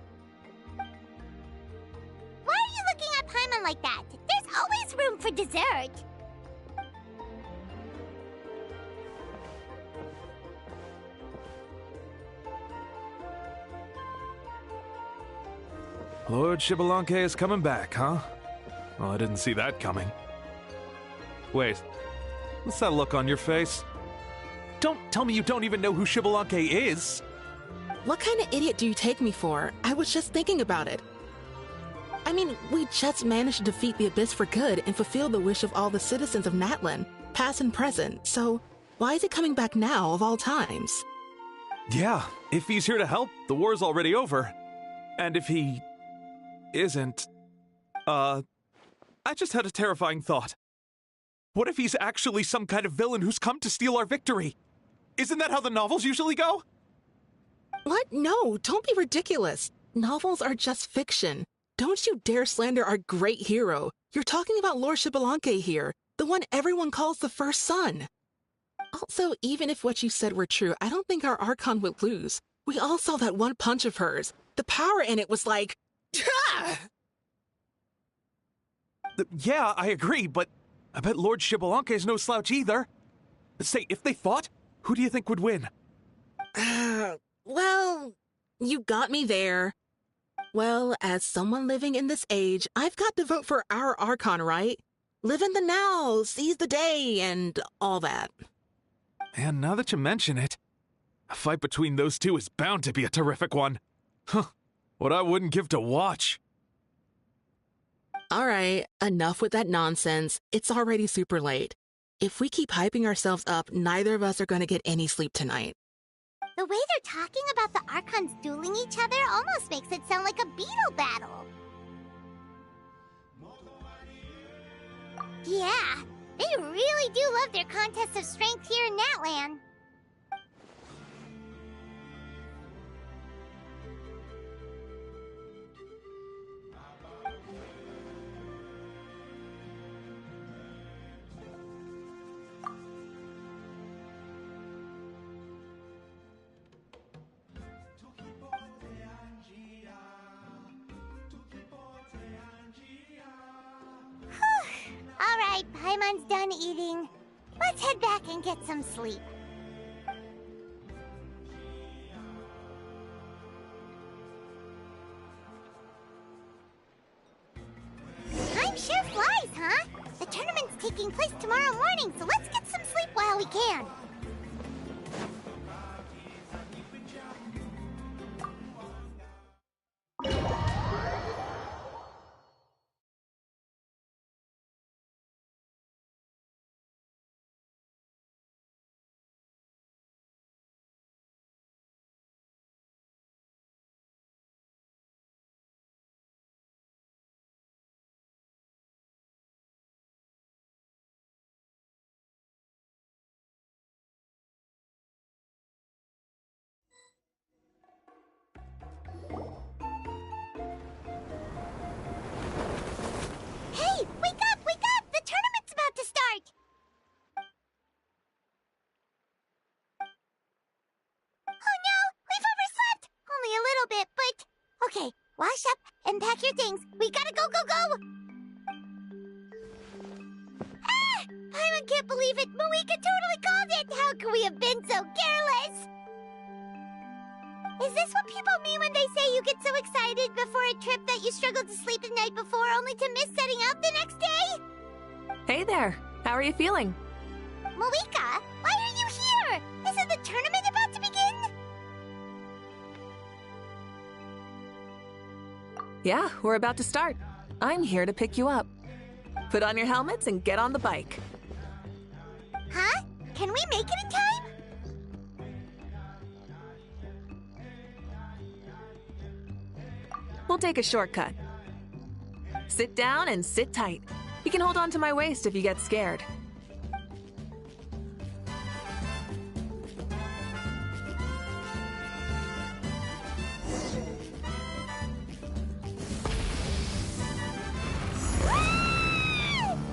Why are you looking at Paimon like that? There's always room for dessert. Lord Xbalanque is coming back, huh? Well, I didn't see that coming. Wait, what's that look on your face? Don't tell me you don't even know who Xbalanque is! What kind of idiot do you take me for? I was just thinking about it. I mean, we just managed to defeat the Abyss for good and fulfill the wish of all the citizens of Natlan, past and present, so why is he coming back now of all times? Yeah, if he's here to help, the war's already over. And if he isn't, I just had a terrifying thought. What if he's actually some kind of villain who's come to steal our victory? Isn't that how the novels usually go? What? No, don't be ridiculous. Novels are just fiction. Don't you dare slander our great hero. You're talking about Lord Xbalanque here, the one everyone calls the first son. Also, even if what you said were true, I don't think our Archon would lose. We all saw that one punch of hers. The power in it was like... Yeah, I agree, but I bet Lord Xbalanque is no slouch either. Say, if they fought, who do you think would win? Well, you got me there. Well, as someone living in this age, I've got to vote for our Archon, right? Live in the now, seize the day, and all that. Man, now that you mention it, a fight between those two is bound to be a terrific one. Huh, what I wouldn't give to watch. All right, enough with that nonsense. It's already super late. If we keep hyping ourselves up, neither of us are going to get any sleep tonight. The way they're talking about the Archons dueling each other almost makes it sound like a beetle battle. Yeah, they really do love their contests of strength here in Natlan. Alright, Paimon's done eating. Let's head back and get some sleep. Time sure flies, huh? The tournament's taking place tomorrow morning, so let's get some sleep while we can. Hey, wake up, wake up! The tournament's about to start! Oh no, we've overslept! Only a little bit, but... Okay, wash up and pack your things. We gotta go, go, go! Ah! Paimon can't believe it! Mauvika totally called it! How could we have been so careless? Is this what people mean when they say you get so excited before a trip that you struggled to sleep the night before only to miss setting out the next day? Hey there. How are you feeling? Mauvika, why are you here? Isn't the tournament about to begin? Yeah, we're about to start. I'm here to pick you up. Put on your helmets and get on the bike. Huh? Can we make it in time? We'll take a shortcut. Sit down and sit tight. You can hold on to my waist if you get scared.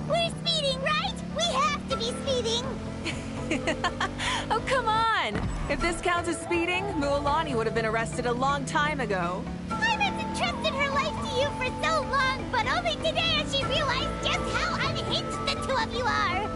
We're speeding, right? We have to be speeding! Oh, come on! If this counts as speeding, Mualani would have been arrested a long time ago. Paimon's entrusted her life to you for so long, but only today has she realized just how unhinged the two of you are!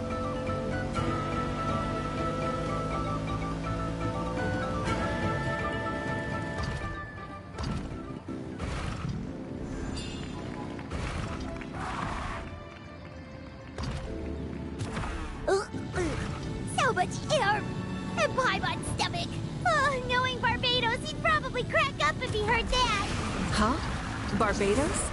So much air! And Paimon's stomach! Oh, knowing Barbados, he'd probably crack up if he heard that! Huh? Barbados?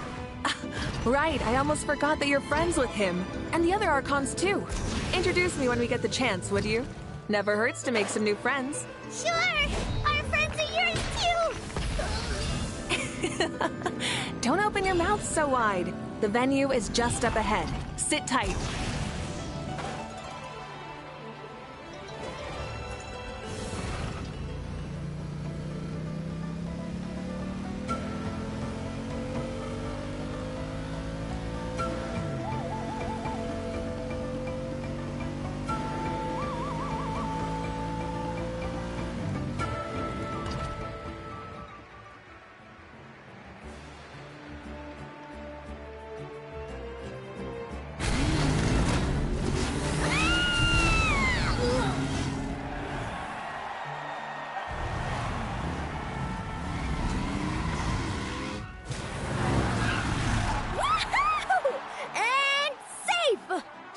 Right, I almost forgot that you're friends with him. And the other Archons, too. Introduce me when we get the chance, would you? Never hurts to make some new friends. Sure! Our friends are yours, too! Don't open your mouth so wide. The venue is just up ahead. Sit tight.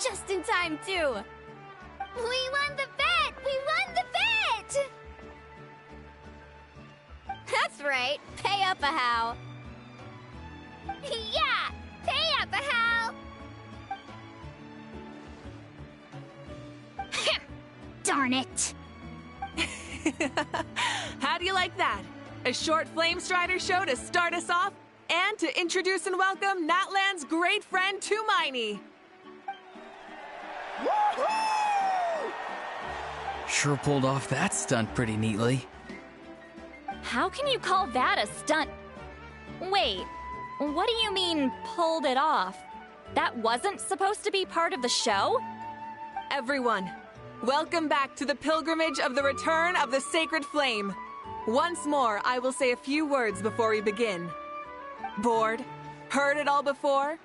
Just in time, too. We won the bet! We won the bet! That's right. Pay up a how. Yeah! Pay up a how! darn it! How do you like that? A short Flame Strider show to start us off, and to introduce and welcome Natlan's great friend, Tumaini. Sure pulled off that stunt pretty neatly. How can you call that a stunt? Wait, what do you mean, pulled it off? That wasn't supposed to be part of the show? Everyone, welcome back to the pilgrimage of the return of the sacred flame. Once more, I will say a few words before we begin. Bored? Heard it all before?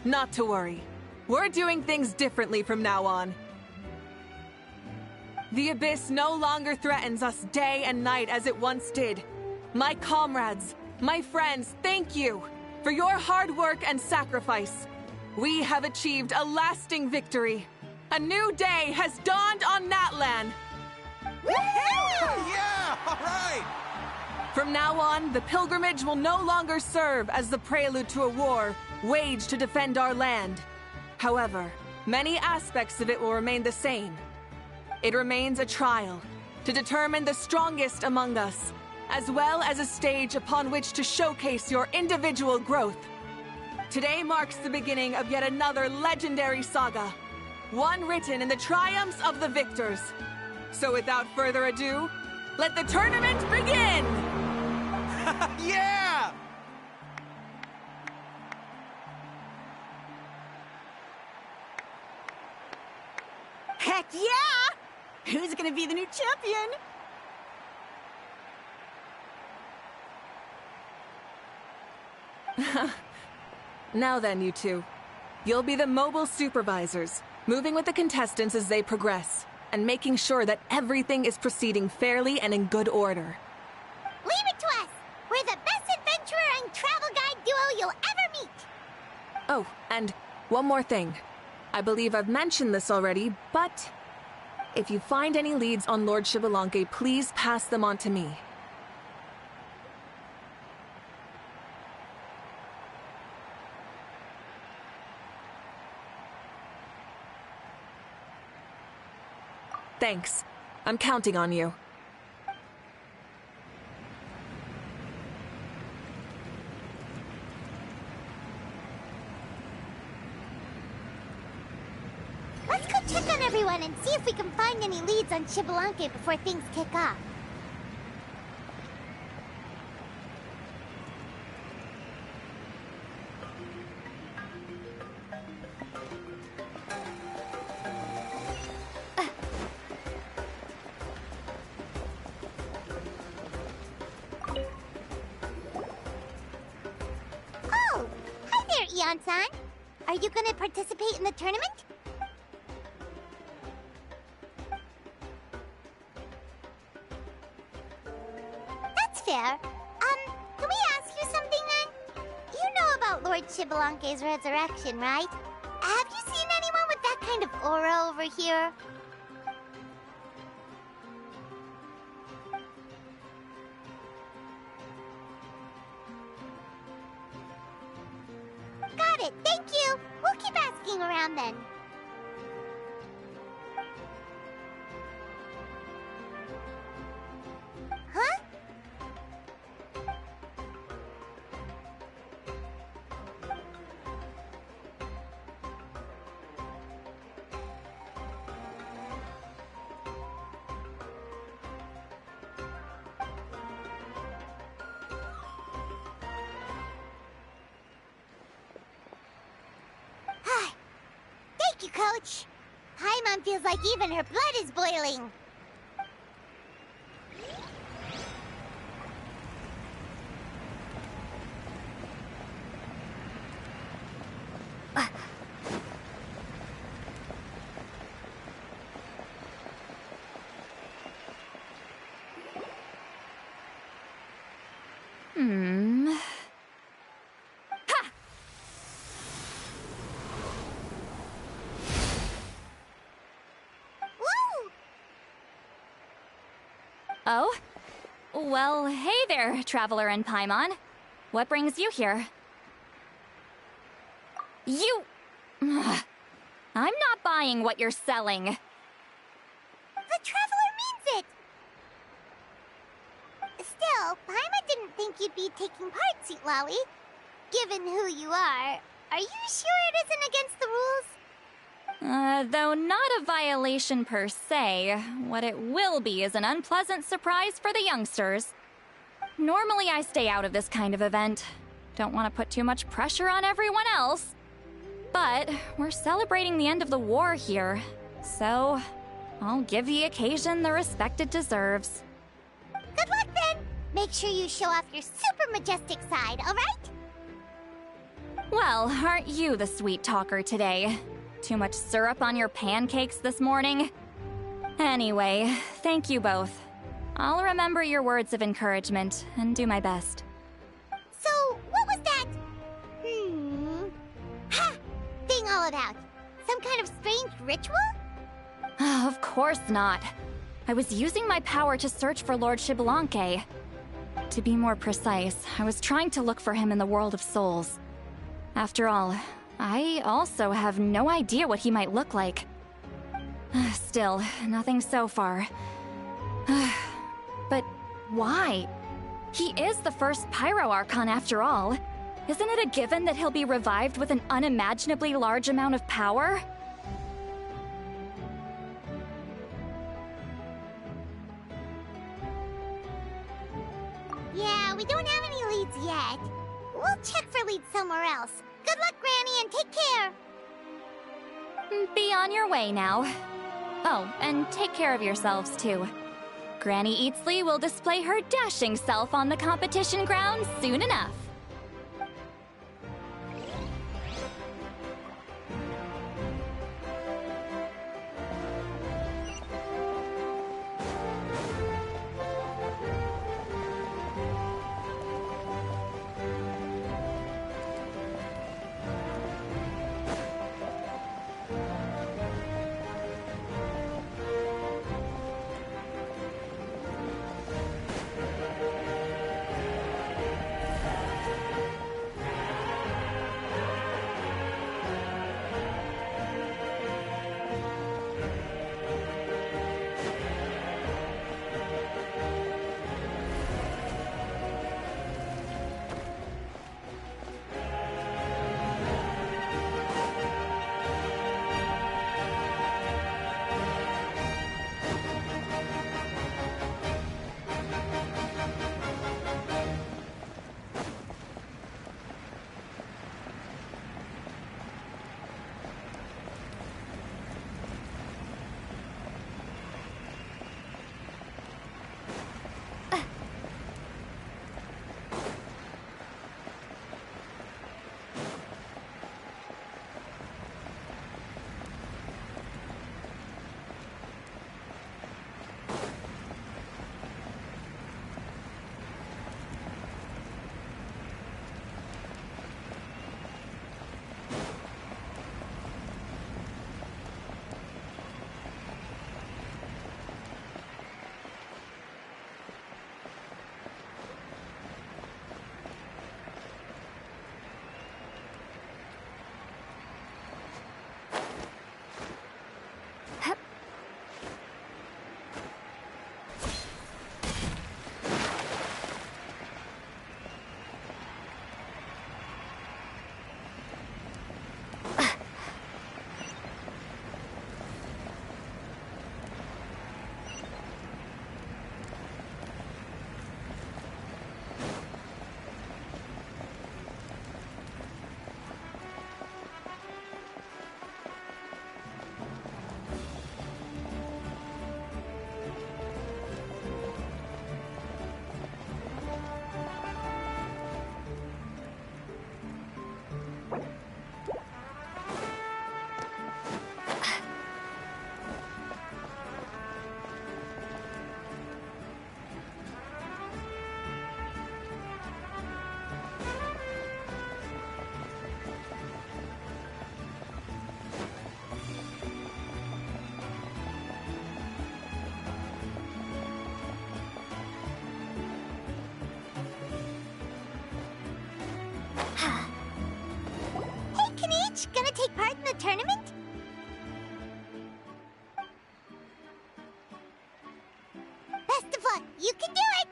Not to worry. We're doing things differently from now on. The abyss no longer threatens us day and night as it once did. My comrades, my friends, thank you for your hard work and sacrifice. We have achieved a lasting victory. A new day has dawned on Natlan. Yeah, all right! From now on, the pilgrimage will no longer serve as the prelude to a war waged to defend our land. However, many aspects of it will remain the same. It remains a trial to determine the strongest among us, as well as a stage upon which to showcase your individual growth. Today marks the beginning of yet another legendary saga, one written in the triumphs of the victors. So without further ado, let the tournament begin! Yeah! Heck yeah! Who's gonna be the new champion? Now then, you two. You'll be the mobile supervisors, moving with the contestants as they progress, and making sure that everything is proceeding fairly and in good order. Leave it to us! We're the best adventurer and travel guide duo you'll ever meet! Oh, and one more thing. I believe I've mentioned this already, but if you find any leads on Lord Xbalanque, please pass them on to me. Thanks. I'm counting on you. Let's go check on everyone and see if we can find any leads on Xbalanque before things kick off. Oh, hi there, Eon-san. Are you going to participate in the tournament? That's fair. Can we ask you something then? You know about Lord Xbalanque's resurrection, right? Have you seen anyone with that kind of aura over here? Got it, thank you. We'll keep asking around then. Huh? Thank you, Coach. Paimon feels like even her blood is boiling. Oh? Well, hey there, Traveler and Paimon. What brings you here? You... Ugh. I'm not buying what you're selling. The Traveler think you'd be taking part, Sweet Lolly. Given who you are you sure it isn't against the rules? Though not a violation per se, what it will be is an unpleasant surprise for the youngsters. Normally I stay out of this kind of event. Don't want to put too much pressure on everyone else. But we're celebrating the end of the war here, so I'll give the occasion the respect it deserves. Good luck then! Make sure you show off your super majestic side, alright? Well, aren't you the sweet talker today? Too much syrup on your pancakes this morning? Anyway, thank you both. I'll remember your words of encouragement and do my best. So, what was that? Ha! Thing all about? Some kind of strange ritual? Of course not. I was using my power to search for Lord Xbalanque. To be more precise, I was trying to look for him in the world of souls. After all, I also have no idea what he might look like. Still, nothing so far. But why? He is the first Pyro Archon after all. Isn't it a given that he'll be revived with an unimaginably large amount of power? Yeah, we don't have any leads yet. We'll check for leads somewhere else. Good luck, Granny, and take care! Be on your way now. Oh, and take care of yourselves, too. Granny Eatsley will display her dashing self on the competition grounds soon enough. Gonna take part in the tournament? Best of luck, you can do it!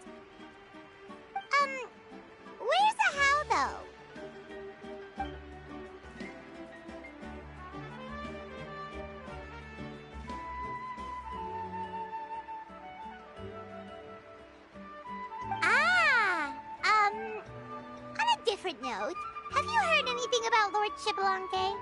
different note, have you heard anything about Lord Xbalanque?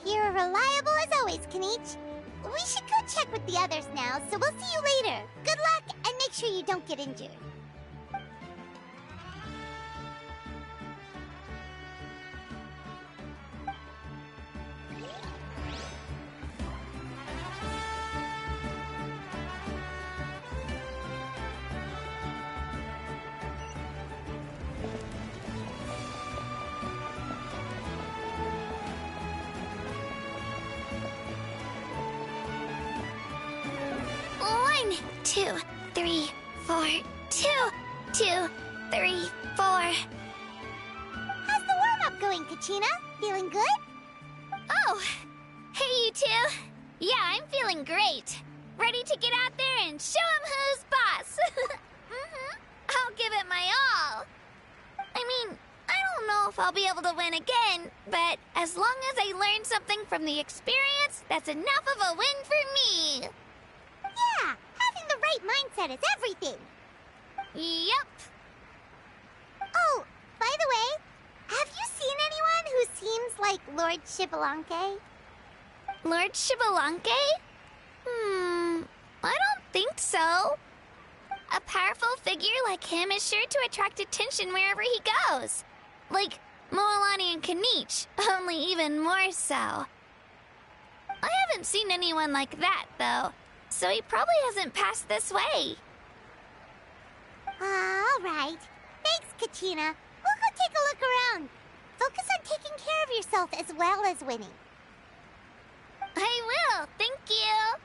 You're reliable as always, Kanich. We should go check with the others now, so we'll see you later. Good luck, and make sure you don't get injured. One, 2, 3, 4, 2, 2, 3, 4. How's the warm-up going, Kachina? Feeling good? Oh, hey you two. Yeah, I'm feeling great. Ready to get out there and show 'em who's boss. I'll give it my all. I mean, I don't know if I'll be able to win again, but as long as I learn something from the experience, that's enough of a win for me. Yeah, having the right mindset is everything. Yep. Oh, by the way, have you seen anyone who seems like Lord Xbalanque? Lord Xbalanque? I don't think so. A powerful figure like him is sure to attract attention wherever he goes. Like Moalani and Kanich, only even more so. I haven't seen anyone like that, though, so he probably hasn't passed this way. All right. Thanks, Kachina. We'll go take a look around. Focus on taking care of yourself as well as winning. I will, thank you.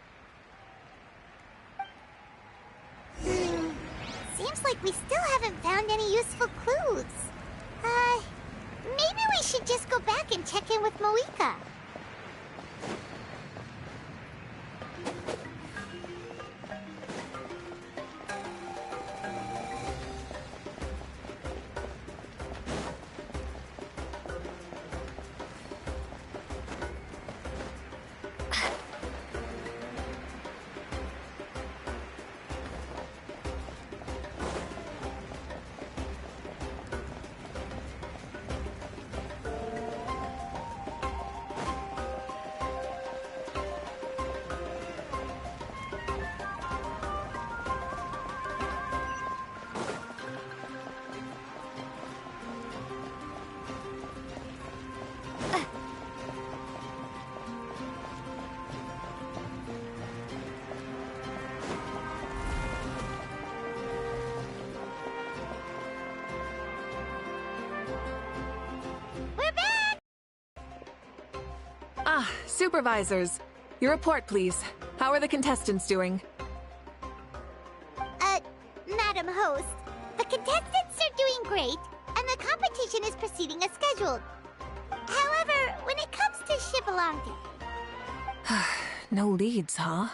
Seems like we still haven't found any useful clues. Maybe we should just go back and check in with Mauvika. Supervisors, your report, please. How are the contestants doing? Madam Host, the contestants are doing great, and the competition is proceeding as scheduled. However, when it comes to Xbalanque... No leads, huh?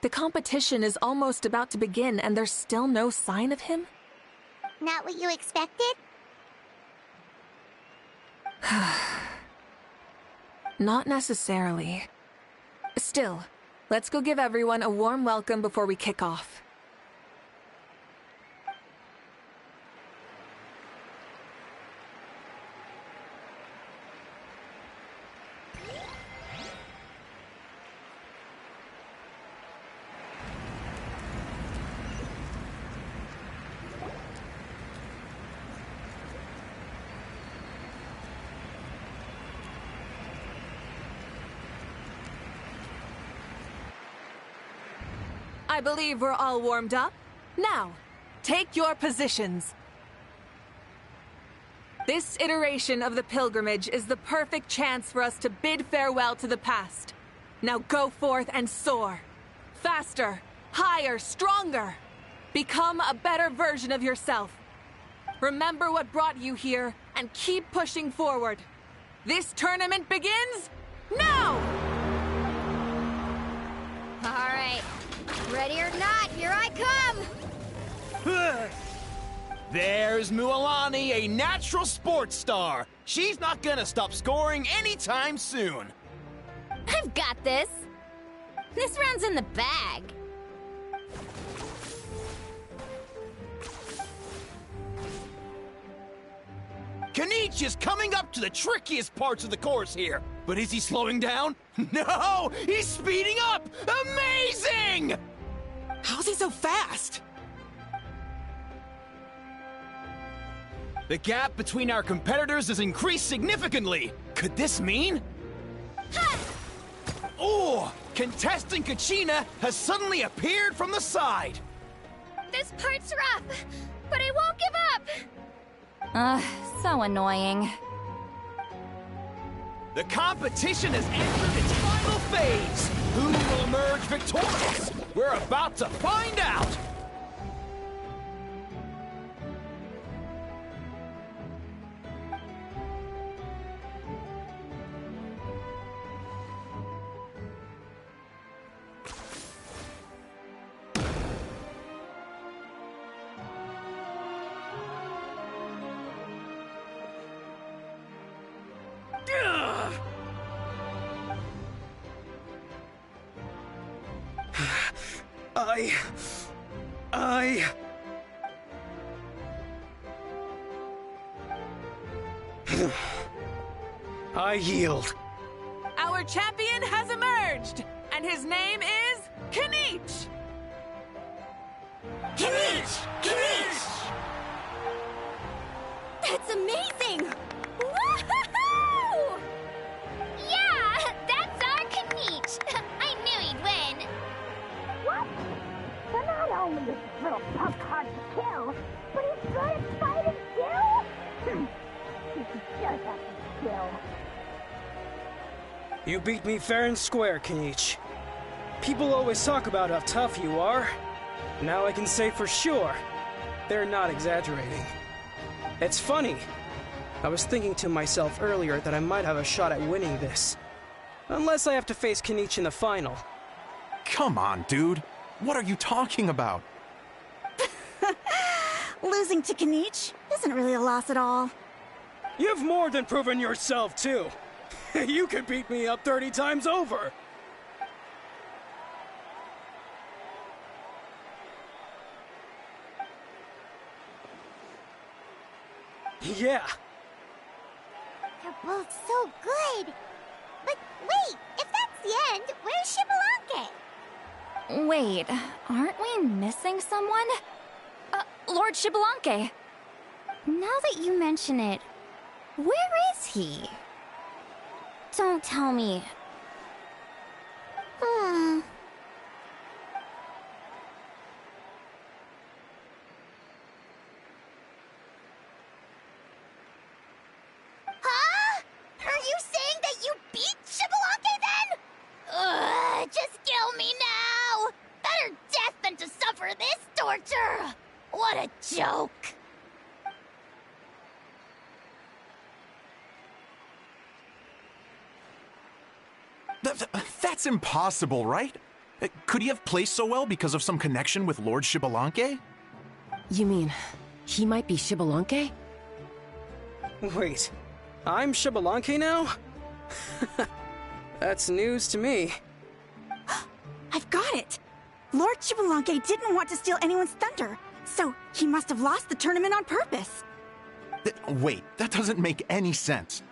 The competition is almost about to begin, and there's still no sign of him? Not what you expected? Not necessarily. Still, let's go give everyone a warm welcome before we kick off. I believe we're all warmed up. Now, take your positions. This iteration of the pilgrimage is the perfect chance for us to bid farewell to the past. Now go forth and soar. Faster, higher, stronger. Become a better version of yourself. Remember what brought you here and keep pushing forward. This tournament begins now! All right. Ready or not, here I come! There's Mualani, a natural sports star. She's not gonna stop scoring anytime soon. I've got this. This round's in the bag. Kanich is coming up to the trickiest parts of the course here. But is he slowing down? No! He's speeding up! Amazing! How's he so fast? The gap between our competitors has increased significantly. Could this mean? Oh! Contestant Kachina has suddenly appeared from the side. This part's rough, but I won't give up. So annoying. The competition has entered its final phase. Who will emerge victorious? We're about to find out. I yield. Our champion has emerged, and his name is Kanich! Kanich! Kanich! That's amazing! Woohoo! Yeah, that's our Kanich. I knew he'd win. What? So not only is this little punk hard to kill, but he's good at fighting too? He should have to kill. You beat me fair and square, Kanich. People always talk about how tough you are. Now I can say for sure, they're not exaggerating. It's funny. I was thinking to myself earlier that I might have a shot at winning this. Unless I have to face Kanich in the final. Come on, dude. What are you talking about? Losing to Kanich isn't really a loss at all. You've more than proven yourself, too. You could beat me up 30 times over. Yeah. They're both so good. But wait, if that's the end, where's Shibalanke? Wait, aren't we missing someone? Lord Shibalanke. Now that you mention it, where is he? Don't tell me. Huh? Are you saying that you beat Shibalanke then? Ugh, just kill me now! Better death than to suffer this torture! What a joke! That's impossible, right? Could he have placed so well because of some connection with Lord Shibalanke? You mean, he might be Shibalanke? Wait, I'm Shibalanke now? That's news to me. I've got it! Lord Shibalanke didn't want to steal anyone's thunder, so he must have lost the tournament on purpose. Wait, that doesn't make any sense.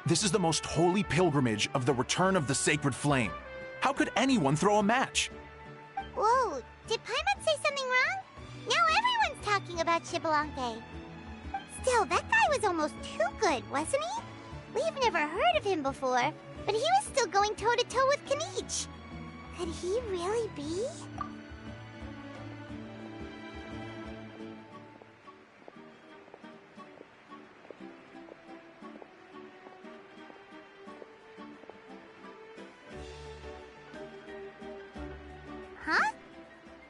This is the most holy pilgrimage of the return of the sacred flame. How could anyone throw a match? Whoa, did Paimon say something wrong? Now everyone's talking about Shibalanke. Still, that guy was almost too good, wasn't he? We've never heard of him before, but he was still going toe-to-toe with Kanich. Could he really be? Huh?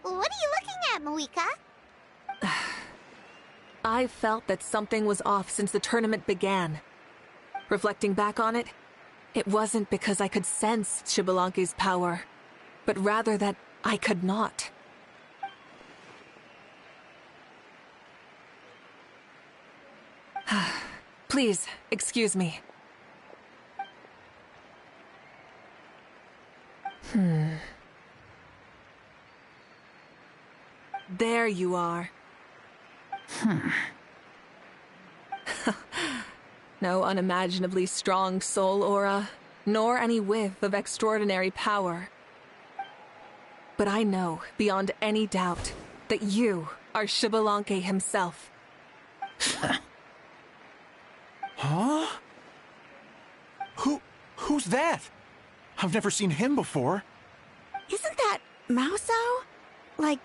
What are you looking at, mauvika? I felt that something was off since the tournament began. Reflecting back on it, it wasn't because I could sense Shibalanke's power, but rather that I could not. Please, excuse me. There you are. No unimaginably strong soul aura, nor any whiff of extraordinary power. But I know, beyond any doubt, that you are Xbalanque himself. Huh? Who's that? I've never seen him before. Isn't that Mauso? Like,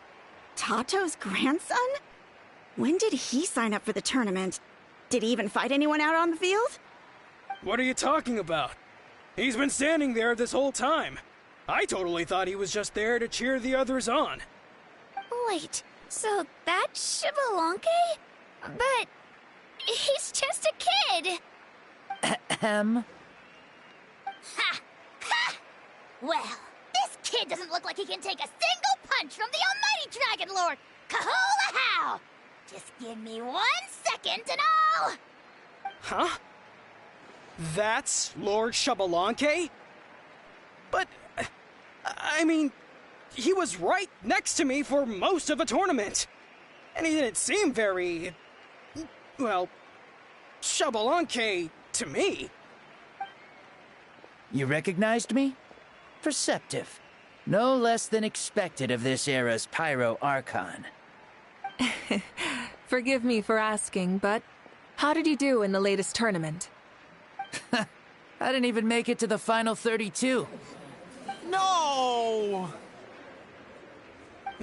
Tato's grandson? When did he sign up for the tournament? Did he even fight anyone out on the field? What are you talking about? He's been standing there this whole time. I totally thought he was just there to cheer the others on. Wait, so that's Xbalanque? But he's just a kid. Ha! Ha! Well, this kid doesn't look like he can take a single punch from the almighty Dragon Lord! Kahula how! Just give me 1 second and I'll... Huh? That's Lord Xbalanque? But, I mean, he was right next to me for most of the tournament. And he didn't seem very... well, Xbalanque to me. You recognized me? Perceptive. No less than expected of this era's Pyro Archon. Forgive me for asking, but how did you do in the latest tournament? I didn't even make it to the final 32. No!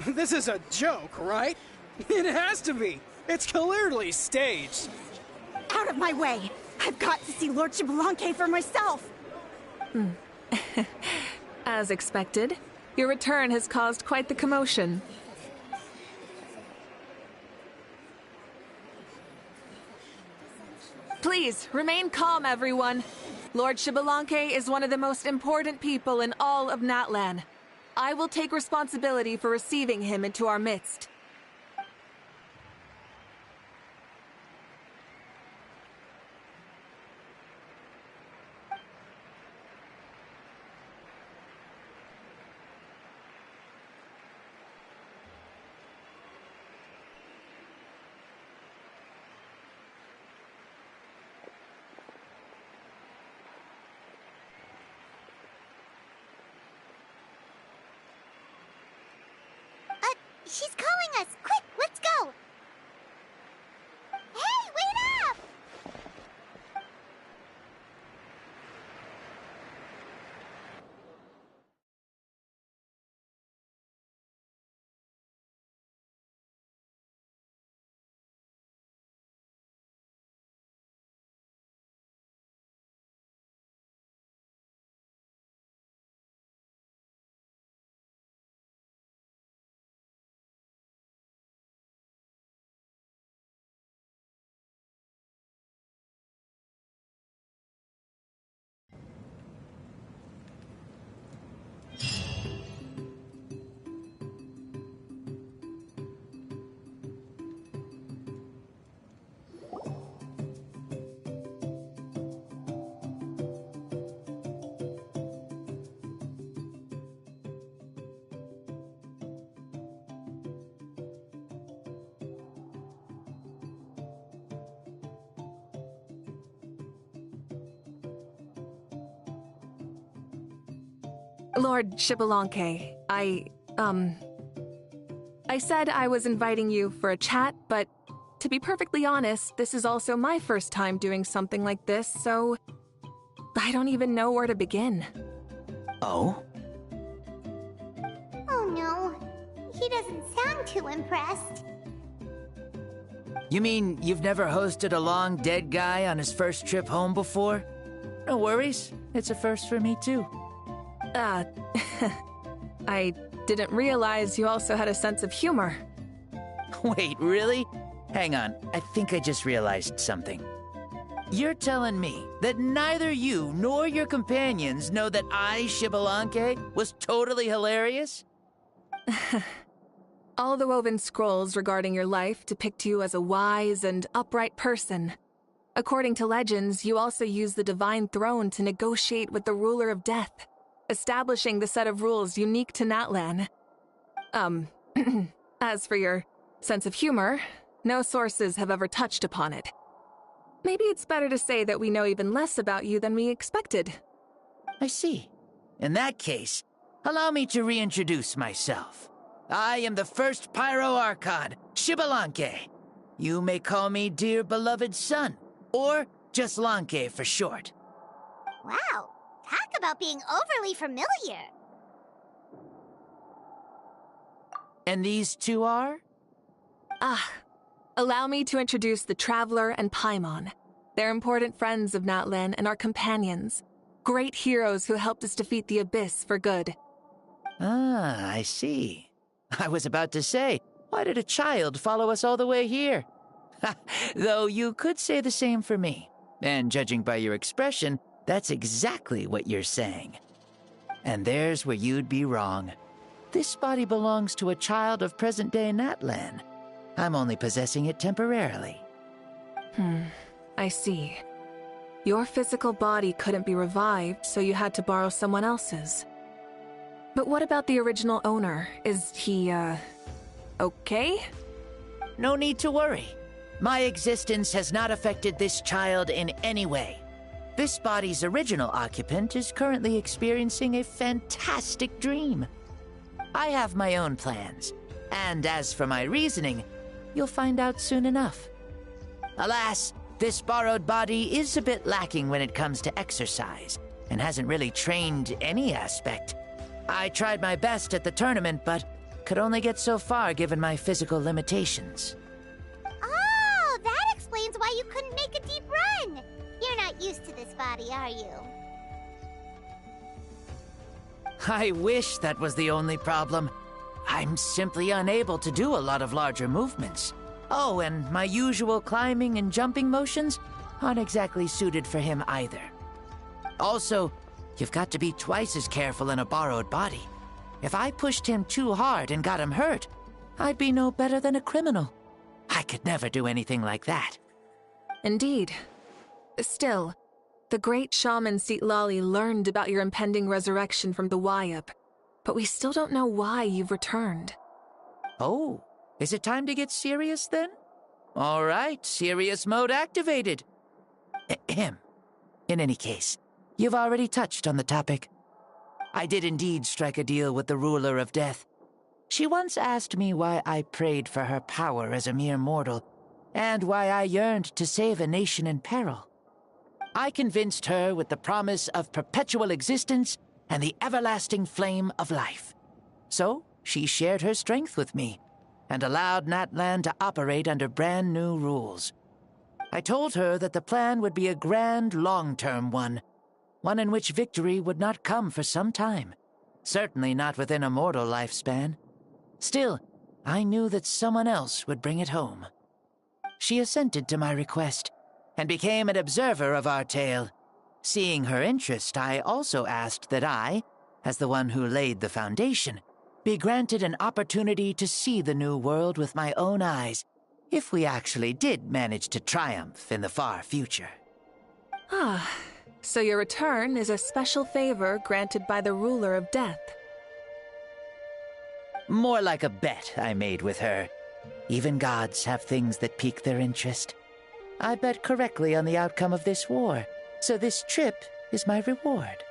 This is a joke, right? It has to be. It's clearly staged. Out of my way! I've got to see Lord Xbalanque for myself! As expected, your return has caused quite the commotion. Please, remain calm, everyone. Lord Xbalanque is one of the most important people in all of Natlan. I will take responsibility for receiving him into our midst. She's calling us! Quick, let's go! Hey, wait up! Lord Xbalanque, I said I was inviting you for a chat, but to be perfectly honest, this is also my first time doing something like this, so I don't even know where to begin. Oh? Oh no, he doesn't sound too impressed. You mean you've never hosted a long dead guy on his first trip home before? No worries, it's a first for me too. I didn't realize you also had a sense of humor. Wait, really? Hang on, I think I just realized something. You're telling me that neither you nor your companions know that I, Xbalanque, was totally hilarious? All the woven scrolls regarding your life depict you as a wise and upright person. According to legends, you also use the Divine Throne to negotiate with the Ruler of Death, establishing the set of rules unique to Natlan. As for your sense of humor, no sources have ever touched upon it. Maybe it's better to say that we know even less about you than we expected. I see. In that case, allow me to reintroduce myself. I am the first Pyro Archon, Xbalanque. You may call me dear beloved son, or just Lanque for short. Wow, talk about being overly familiar. And these two are? Allow me to introduce the Traveler and Paimon. They're important friends of Natlan and our companions. Great heroes who helped us defeat the Abyss for good. Ah, I see. I was about to say, why did a child follow us all the way here? Though you could say the same for me. And judging by your expression, that's exactly what you're saying. And there's where you'd be wrong. This body belongs to a child of present-day Natlan. I'm only possessing it temporarily. I see. Your physical body couldn't be revived, so you had to borrow someone else's. But what about the original owner? Is he, okay? No need to worry. My existence has not affected this child in any way. This body's original occupant is currently experiencing a fantastic dream. I have my own plans, and as for my reasoning, you'll find out soon enough. Alas, this borrowed body is a bit lacking when it comes to exercise, and hasn't really trained any aspect. I tried my best at the tournament, but could only get so far given my physical limitations. Oh, that explains why you couldn't make a deep run. You're not used to this body, are you? I wish that was the only problem. I'm simply unable to do a lot of larger movements. Oh, and my usual climbing and jumping motions aren't exactly suited for him either. Also, you've got to be twice as careful in a borrowed body. If I pushed him too hard and got him hurt, I'd be no better than a criminal. I could never do anything like that. Indeed. Still, the great shaman Lali learned about your impending resurrection from the Wayup, but we still don't know why you've returned. Oh, is it time to get serious then? All right, serious mode activated. Ahem. In any case, you've already touched on the topic. I did indeed strike a deal with the Ruler of Death. She once asked me why I prayed for her power as a mere mortal, and why I yearned to save a nation in peril. I convinced her with the promise of perpetual existence and the everlasting flame of life. So, she shared her strength with me, and allowed Natlan to operate under brand new rules. I told her that the plan would be a grand, long-term one in which victory would not come for some time, certainly not within a mortal lifespan. Still, I knew that someone else would bring it home. She assented to my request, and became an observer of our tale. Seeing her interest, I also asked that I, as the one who laid the foundation, be granted an opportunity to see the new world with my own eyes, if we actually did manage to triumph in the far future. So your return is a special favor granted by the Ruler of Death. More like a bet I made with her. Even gods have things that pique their interest. I bet correctly on the outcome of this war, so this trip is my reward.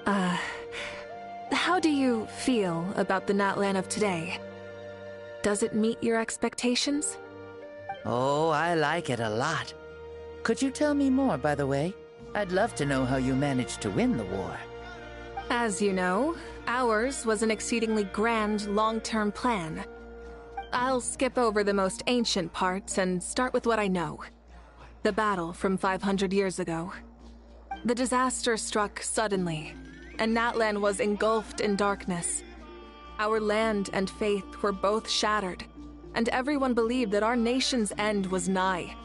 How do you feel about the Natlan of today? Does it meet your expectations? Oh, I like it a lot. Could you tell me more, by the way? I'd love to know how you managed to win the war. As you know, ours was an exceedingly grand, long-term plan. I'll skip over the most ancient parts and start with what I know. The battle from 500 years ago. The disaster struck suddenly, and Natlan was engulfed in darkness. Our land and faith were both shattered, and everyone believed that our nation's end was nigh.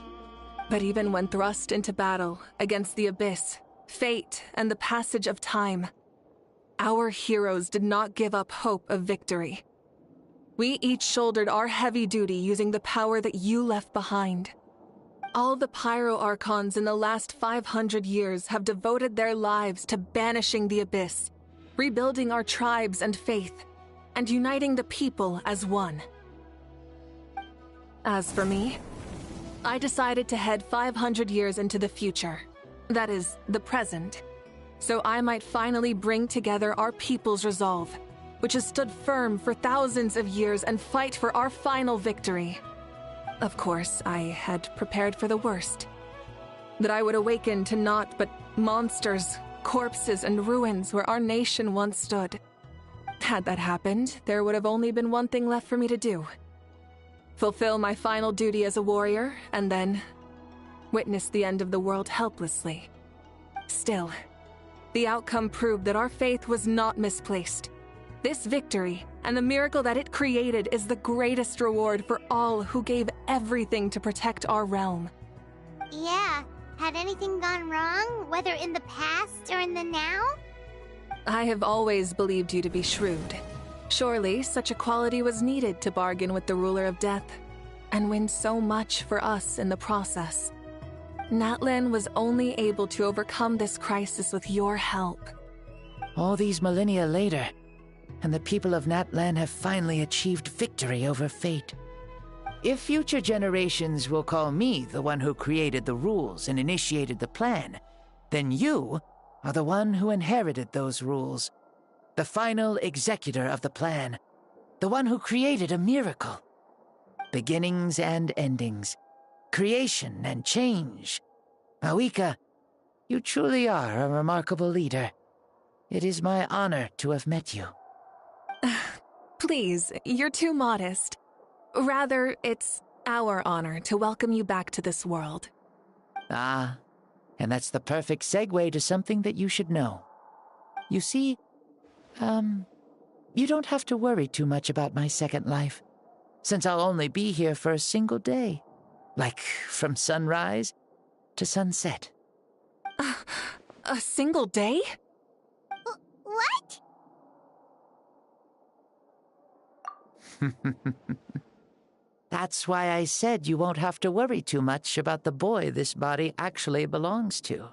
But even when thrust into battle against the Abyss, fate, and the passage of time, our heroes did not give up hope of victory. We each shouldered our heavy duty using the power that you left behind. All the Pyro Archons in the last 500 years have devoted their lives to banishing the Abyss, rebuilding our tribes and faith, and uniting the people as one. As for me, I decided to head 500 years into the future, that is, the present, so I might finally bring together our people's resolve, which has stood firm for thousands of years, and fight for our final victory. Of course, I had prepared for the worst. That I would awaken to naught but monsters, corpses, and ruins where our nation once stood. Had that happened, there would have only been one thing left for me to do. Fulfill my final duty as a warrior, and then witness the end of the world helplessly. Still, the outcome proved that our faith was not misplaced. This victory, and the miracle that it created, is the greatest reward for all who gave everything to protect our realm. Yeah, had anything gone wrong, whether in the past or in the now? I have always believed you to be shrewd. Surely, such a quality was needed to bargain with the ruler of death, and win so much for us in the process. Natlan was only able to overcome this crisis with your help. All these millennia later, and the people of Natlan have finally achieved victory over fate. If future generations will call me the one who created the rules and initiated the plan, then you are the one who inherited those rules, the final executor of the plan, the one who created a miracle. Beginnings and endings, creation and change. Mauvika, you truly are a remarkable leader. It is my honor to have met you. Please, you're too modest. Rather, it's our honor to welcome you back to this world. Ah, and that's the perfect segue to something that you should know. You see, you don't have to worry too much about my second life, since I'll only be here for a single day, like from sunrise to sunset. A single day? What? That's why I said you won't have to worry too much about the boy this body actually belongs to.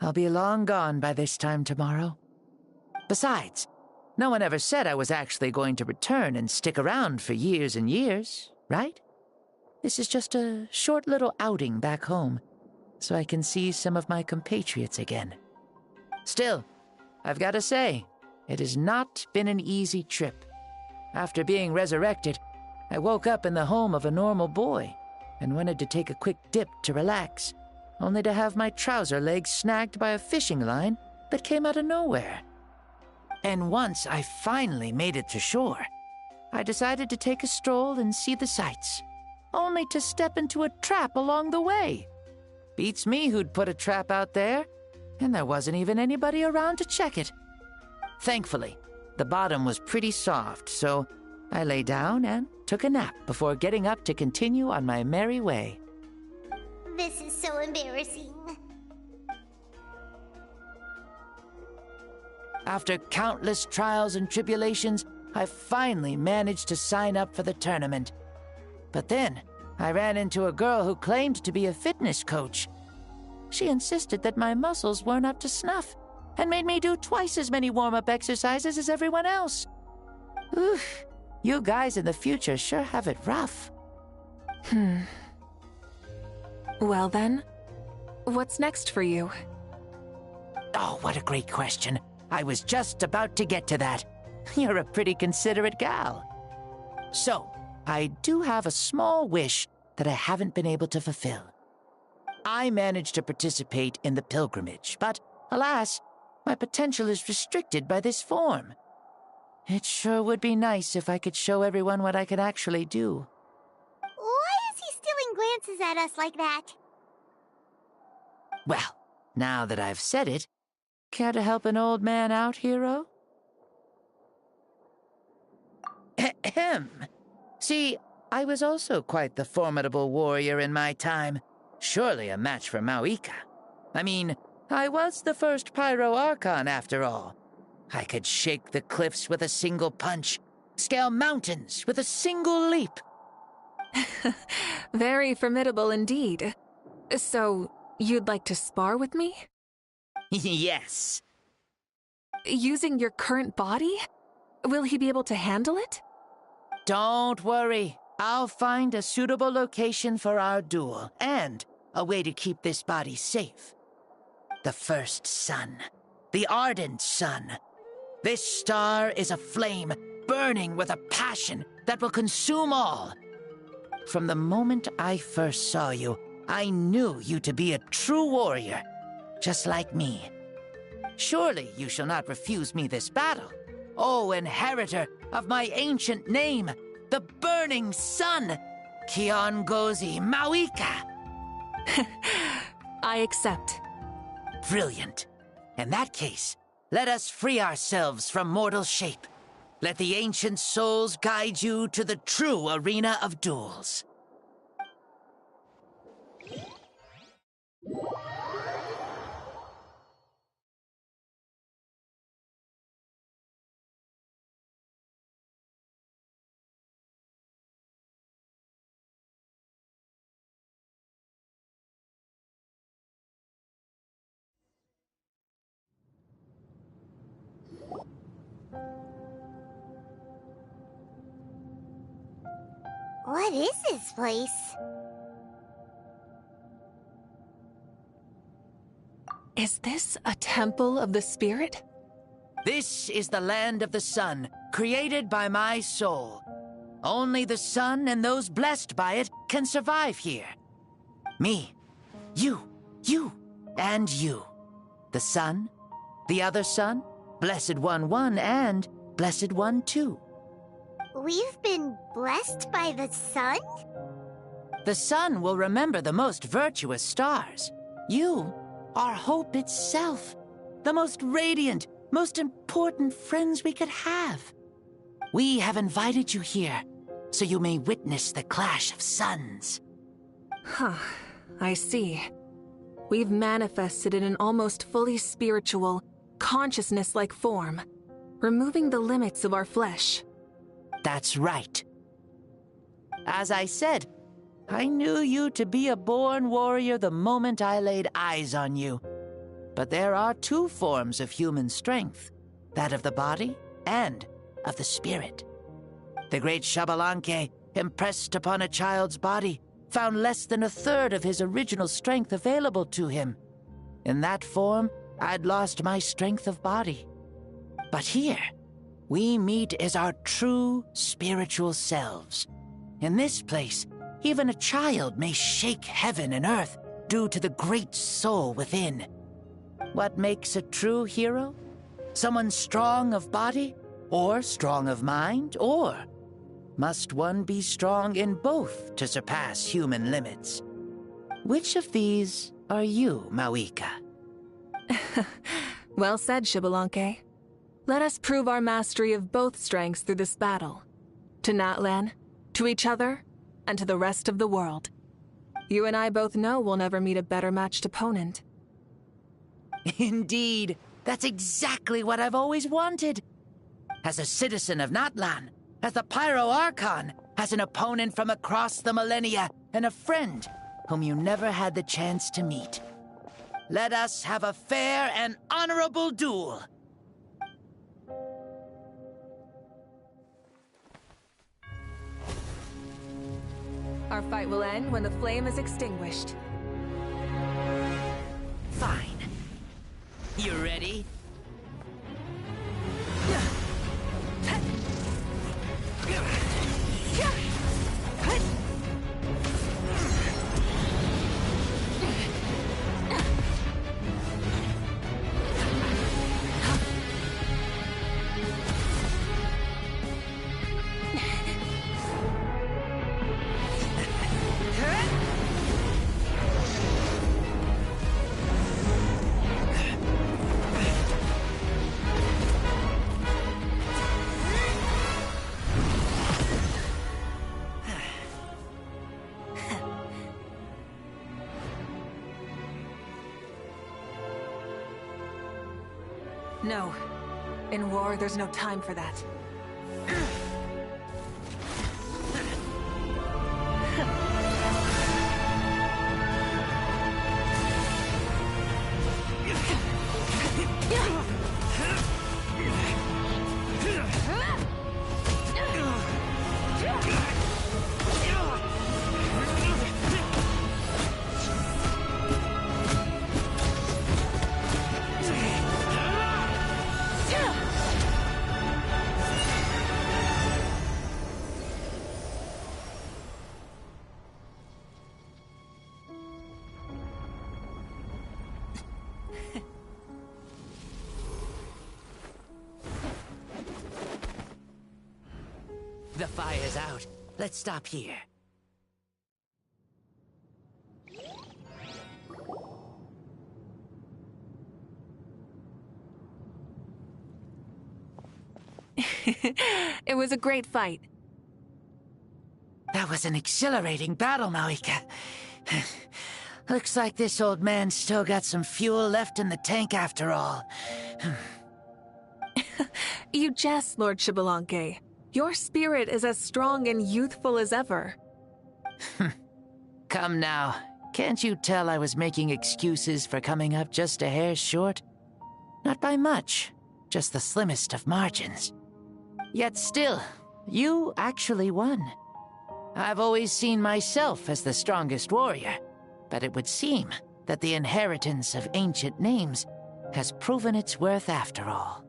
I'll be long gone by this time tomorrow. Besides, no one ever said I was actually going to return and stick around for years and years, right? This is just a short little outing back home, so I can see some of my compatriots again. Still, I've got to say, it has not been an easy trip. After being resurrected, I woke up in the home of a normal boy and wanted to take a quick dip to relax, only to have my trouser legs snagged by a fishing line that came out of nowhere. And once I finally made it to shore, I decided to take a stroll and see the sights, only to step into a trap along the way. Beats me who'd put a trap out there, and there wasn't even anybody around to check it. Thankfully, the bottom was pretty soft, so I lay down and took a nap before getting up to continue on my merry way. This is so embarrassing. After countless trials and tribulations, I finally managed to sign up for the tournament. But then, I ran into a girl who claimed to be a fitness coach. She insisted that my muscles weren't up to snuff, and made me do twice as many warm-up exercises as everyone else. Oof, you guys in the future sure have it rough. Well then, what's next for you? Oh, what a great question. I was just about to get to that. You're a pretty considerate gal. So, I do have a small wish that I haven't been able to fulfill. I managed to participate in the pilgrimage, but alas, my potential is restricted by this form. It sure would be nice if I could show everyone what I can actually do. Why is he stealing glances at us like that? Well, now that I've said it, care to help an old man out, hero? Ahem. See, I was also quite the formidable warrior in my time. Surely a match for Mauvika. I mean, I was the first Pyro Archon after all. I could shake the cliffs with a single punch, scale mountains with a single leap. Very formidable indeed. So, you'd like to spar with me? Yes. Using your current body? Will he be able to handle it? Don't worry. I'll find a suitable location for our duel, and a way to keep this body safe. The first sun. The ardent sun. This star is a flame, burning with a passion that will consume all. From the moment I first saw you, I knew you to be a true warrior, just like me. Surely you shall not refuse me this battle, O inheritor of my ancient name, the burning sun, Kiongozi mauvika. I accept. Brilliant. In that case, let us free ourselves from mortal shape. Let the ancient souls guide you to the true arena of duels. What is this place? Is this a temple of the spirit? This is the land of the sun, created by my soul. Only the sun and those blessed by it can survive here. Me, you, and you. The sun, the other sun, Blessed One 1, and Blessed One 2. We've been blessed by the sun? The sun will remember the most virtuous stars. You are hope itself, the most radiant, most important friends we could have. We have invited you here, so you may witness the clash of suns. Huh, I see. We've manifested in an almost fully spiritual, consciousness-like form, removing the limits of our flesh. That's right. As I said, I knew you to be a born warrior the moment I laid eyes on you. But there are two forms of human strength, that of the body and of the spirit. The great Xbalanque, impressed upon a child's body, found less than a third of his original strength available to him. In that form, I'd lost my strength of body. But here, we meet as our true spiritual selves. In this place, even a child may shake heaven and earth due to the great soul within. What makes a true hero? Someone strong of body, or strong of mind, or must one be strong in both to surpass human limits? Which of these are you, mauvika? Well said, Xbalanque. Let us prove our mastery of both strengths through this battle. To Natlan, to each other, and to the rest of the world. You and I both know we'll never meet a better matched opponent. Indeed, that's exactly what I've always wanted. As a citizen of Natlan, as the Pyro Archon, as an opponent from across the millennia, and a friend whom you never had the chance to meet. Let us have a fair and honorable duel. Our fight will end when the flame is extinguished. Fine. You ready? No. In war, there's no time for that. The fire's out. Let's stop here. It was a great fight. That was an exhilarating battle, mauvika. Looks like this old man's still got some fuel left in the tank after all. You jest, Lord Xbalanque. Your spirit is as strong and youthful as ever. Come now. Can't you tell I was making excuses for coming up just a hair short? Not by much, just the slimmest of margins. Yet still, you actually won. I've always seen myself as the strongest warrior, but it would seem that the inheritance of ancient names has proven its worth after all.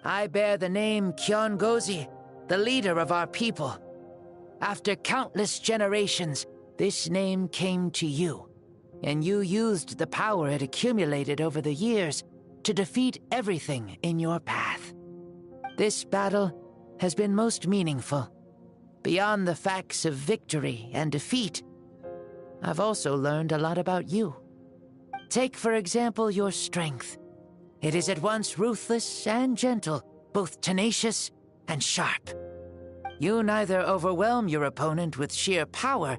I bear the name Kiongozi, the leader of our people. After countless generations, this name came to you, and you used the power it accumulated over the years to defeat everything in your path. This battle has been most meaningful. Beyond the facts of victory and defeat, I've also learned a lot about you. Take, for example, your strength. It is at once ruthless and gentle, both tenacious and sharp. You neither overwhelm your opponent with sheer power,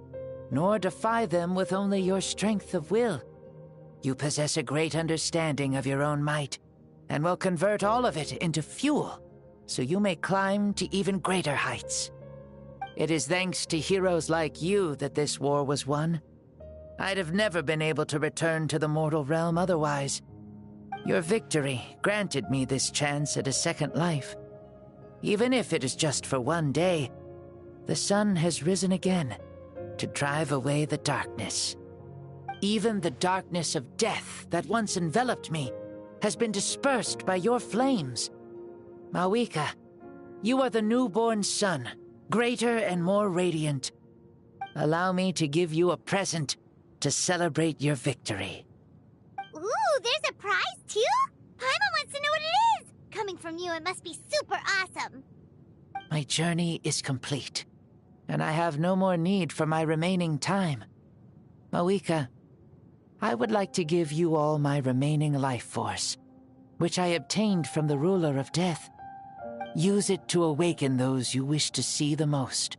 nor defy them with only your strength of will. You possess a great understanding of your own might, and will convert all of it into fuel, so you may climb to even greater heights. It is thanks to heroes like you that this war was won. I'd have never been able to return to the mortal realm otherwise. Your victory granted me this chance at a second life. Even if it is just for one day, the sun has risen again to drive away the darkness. Even the darkness of death that once enveloped me has been dispersed by your flames. Mauvika, you are the newborn sun, greater and more radiant. Allow me to give you a present to celebrate your victory. Ooh, there's a prize too? Paimon wants to know what it is! Coming from you, it must be super awesome. My journey is complete, and I have no more need for my remaining time. Mauvika, I would like to give you all my remaining life force, which I obtained from the ruler of death. Use it to awaken those you wish to see the most.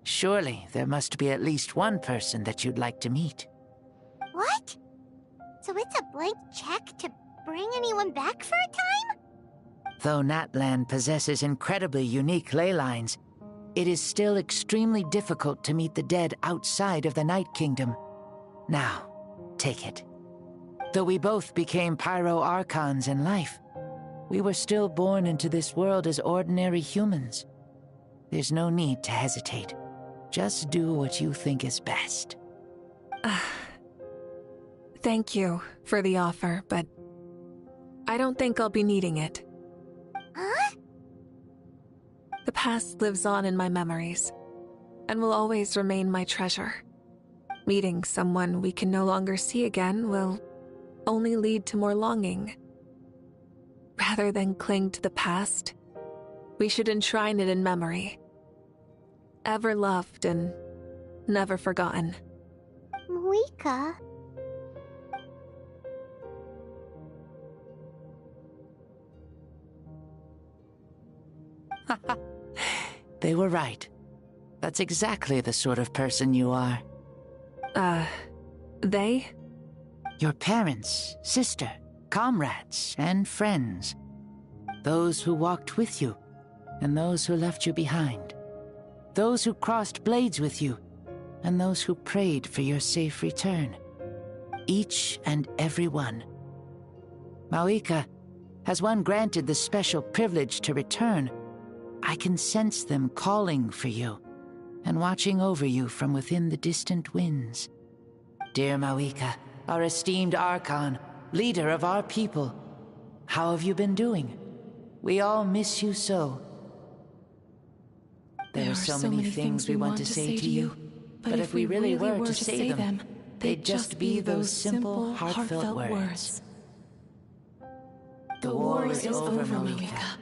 Surely there must be at least one person that you'd like to meet. What? So it's a blank check to bring anyone back for a time? Though Natlan possesses incredibly unique ley lines, it is still extremely difficult to meet the dead outside of the Night Kingdom. Now, take it. Though we both became Pyro Archons in life, we were still born into this world as ordinary humans. There's no need to hesitate. Just do what you think is best. Thank you for the offer, but I don't think I'll be needing it. Huh? The past lives on in my memories, and will always remain my treasure. Meeting someone we can no longer see again will only lead to more longing. Rather than cling to the past, we should enshrine it in memory. Ever loved and never forgotten. Mauvika. They were right. That's exactly the sort of person you are. They? Your parents, sister, comrades, and friends. Those who walked with you, and those who left you behind. Those who crossed blades with you, and those who prayed for your safe return. Each and every one. Mauvika, has one granted the special privilege to return, I can sense them calling for you and watching over you from within the distant winds. Dear Mauvika, our esteemed Archon, leader of our people, how have you been doing? We all miss you so. There are so many things we want to say to you, but if we really were to say them, they'd just be those simple, heartfelt words. The war is over, Mauvika.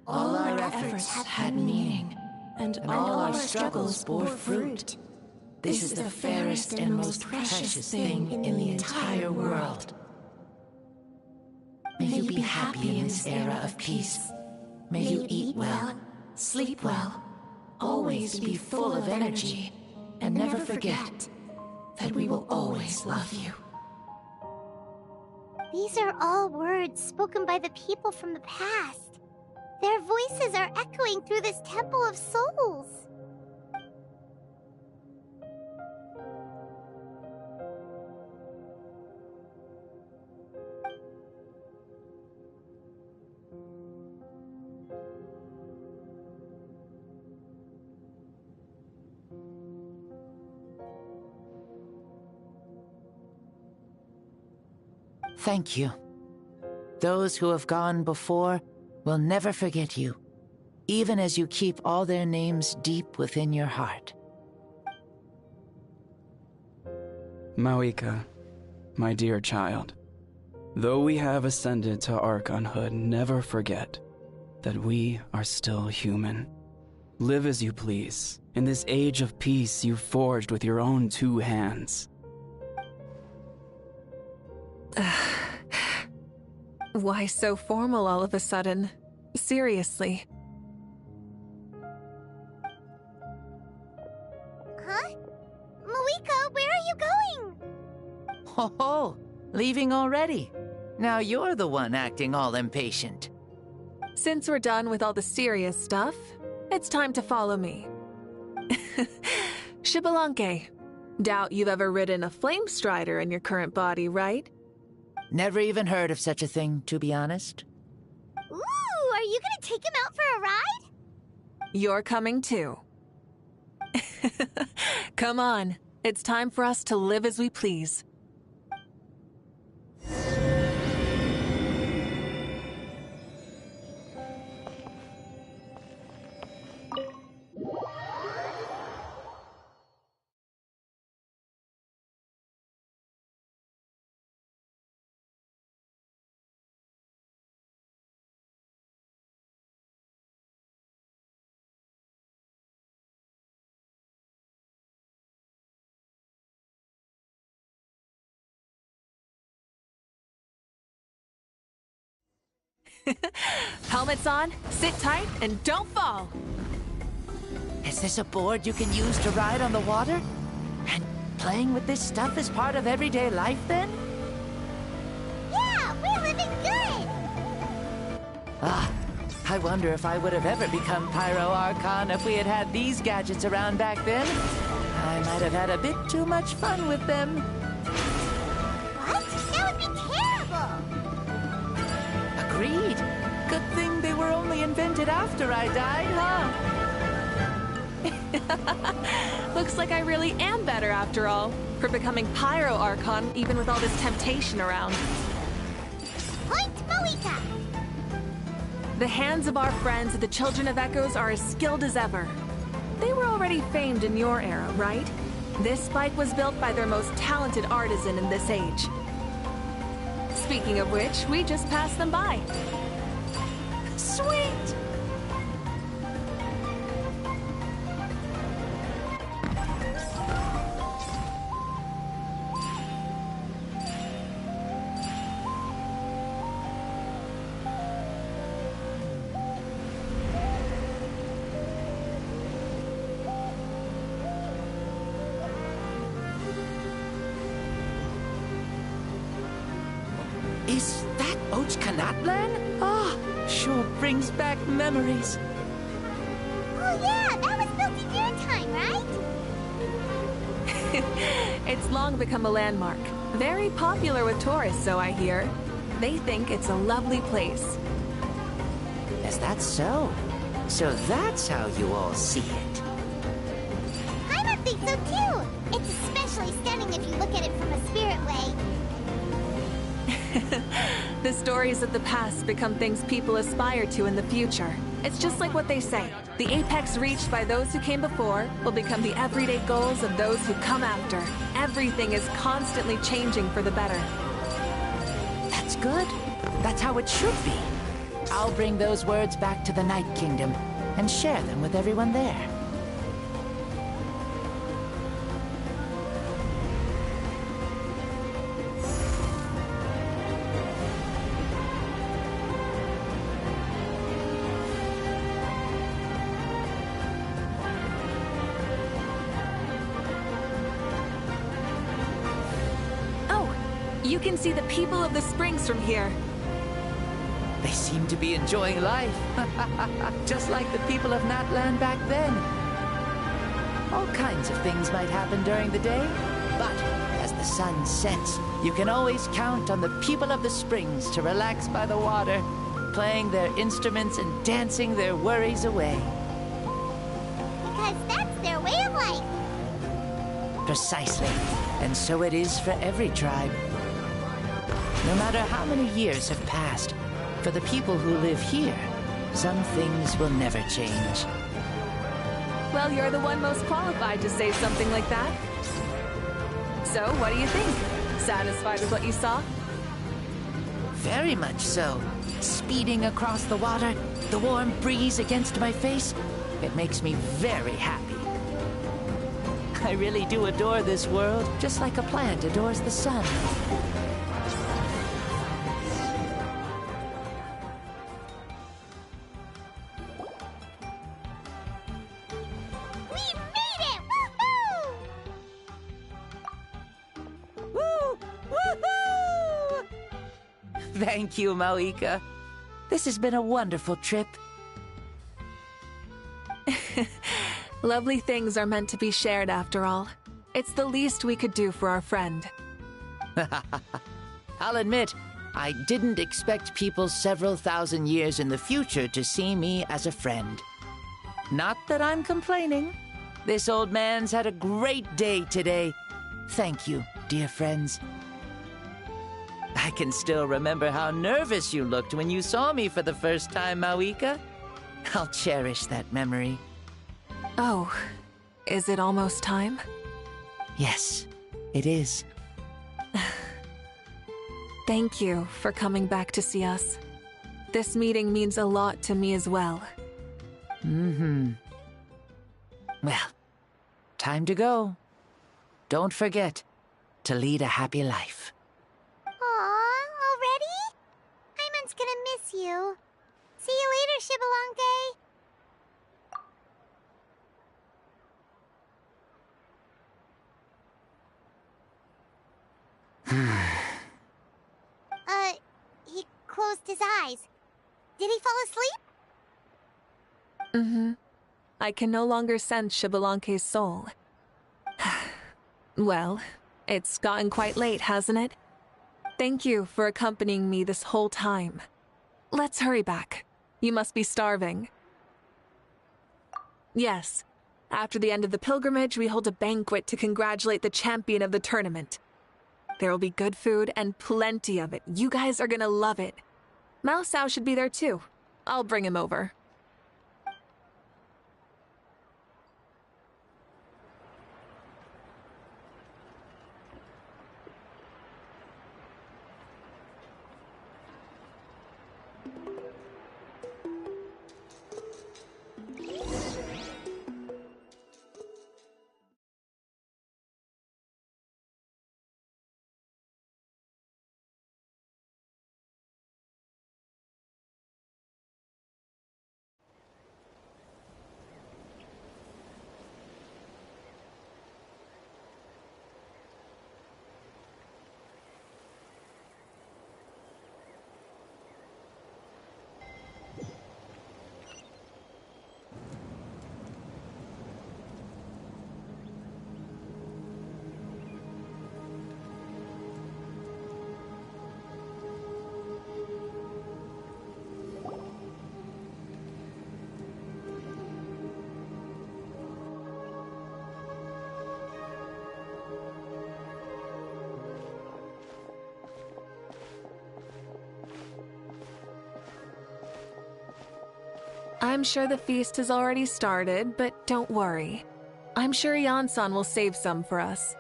All our efforts had meaning, and all our struggles bore fruit. This is the fairest and most precious thing in the entire world. May you be happy in this era of peace. May you eat well, sleep well, always be full of energy, and never forget that we will always love you. These are all words spoken by the people from the past. Their voices are echoing through this Temple of Souls. Thank you. Those who have gone before will never forget you, even as you keep all their names deep within your heart. Mauvika, my dear child, though we have ascended to Archonhood, never forget that we are still human. Live as you please, in this age of peace you forged with your own 2 hands. Why so formal all of a sudden? Seriously. Huh? Mauvika, where are you going? Ho ho! Leaving already? Now you're the one acting all impatient. Since we're done with all the serious stuff, it's time to follow me. Xbalanque, doubt you've ever ridden a flame strider in your current body, right? Never even heard of such a thing, to be honest. Ooh, are you gonna take him out for a ride? You're coming too. Come on, it's time for us to live as we please. Helmets on, sit tight, and don't fall! Is this a board you can use to ride on the water? And playing with this stuff is part of everyday life, then? Yeah, we're living good! I wonder if I would have ever become Pyro Archon if we had had these gadgets around back then. I might have had a bit too much fun with them. What? That would be terrible! Agreed. Good thing they were only invented after I died, huh? Looks like I really am better after all, for becoming Pyro Archon even with all this temptation around. Point Mauvika! The hands of our friends, the Children of Echoes, are as skilled as ever. They were already famed in your era, right? This spike was built by their most talented artisan in this age. Speaking of which, we just passed them by. Sweet! Is that Ochkanatlan? Sure brings back memories. Oh yeah, that was built in your time, right? It's long become a landmark. Very popular with tourists, so I hear. They think it's a lovely place. Is that so? So that's how you all see it. I think so too. It's especially stunning if you look at it from a spirit way. The stories of the past become things people aspire to in the future. It's just like what they say. The apex reached by those who came before will become the everyday goals of those who come after. Everything is constantly changing for the better. That's good. That's how it should be. I'll bring those words back to the Night Kingdom and share them with everyone there. You can see the people of the springs from here. They seem to be enjoying life. Just like the people of Natland back then. All kinds of things might happen during the day, but as the sun sets, you can always count on the people of the springs to relax by the water, playing their instruments and dancing their worries away. Because that's their way of life. Precisely. And so it is for every tribe. No matter how many years have passed, for the people who live here, some things will never change. Well, you're the one most qualified to say something like that. So, what do you think? Satisfied with what you saw? Very much so. Speeding across the water, the warm breeze against my face, it makes me very happy. I really do adore this world, just like a plant adores the sun. Thank you, mauvika. This has been a wonderful trip. Lovely things are meant to be shared after all. It's the least we could do for our friend. I'll admit, I didn't expect people several thousand years in the future to see me as a friend. Not that I'm complaining. This old man's had a great day today. Thank you, dear friends. I can still remember how nervous you looked when you saw me for the first time, mauvika. I'll cherish that memory. Oh, is it almost time? Yes, it is. Thank you for coming back to see us. This meeting means a lot to me as well. Mm-hmm. Well, time to go. Don't forget to lead a happy life. Aw, already? Hyman's gonna miss you. See you later, Shibalonke. He closed his eyes. Did he fall asleep? Mm-hmm. I can no longer sense Shibalonke's soul. Well, it's gotten quite late, hasn't it? Thank you for accompanying me this whole time. Let's hurry back. You must be starving. Yes. After the end of the pilgrimage, we hold a banquet to congratulate the champion of the tournament. There will be good food and plenty of it. You guys are gonna love it. Mao Sao should be there too. I'll bring him over. I'm sure the feast has already started, but don't worry. I'm sure Yansan will save some for us.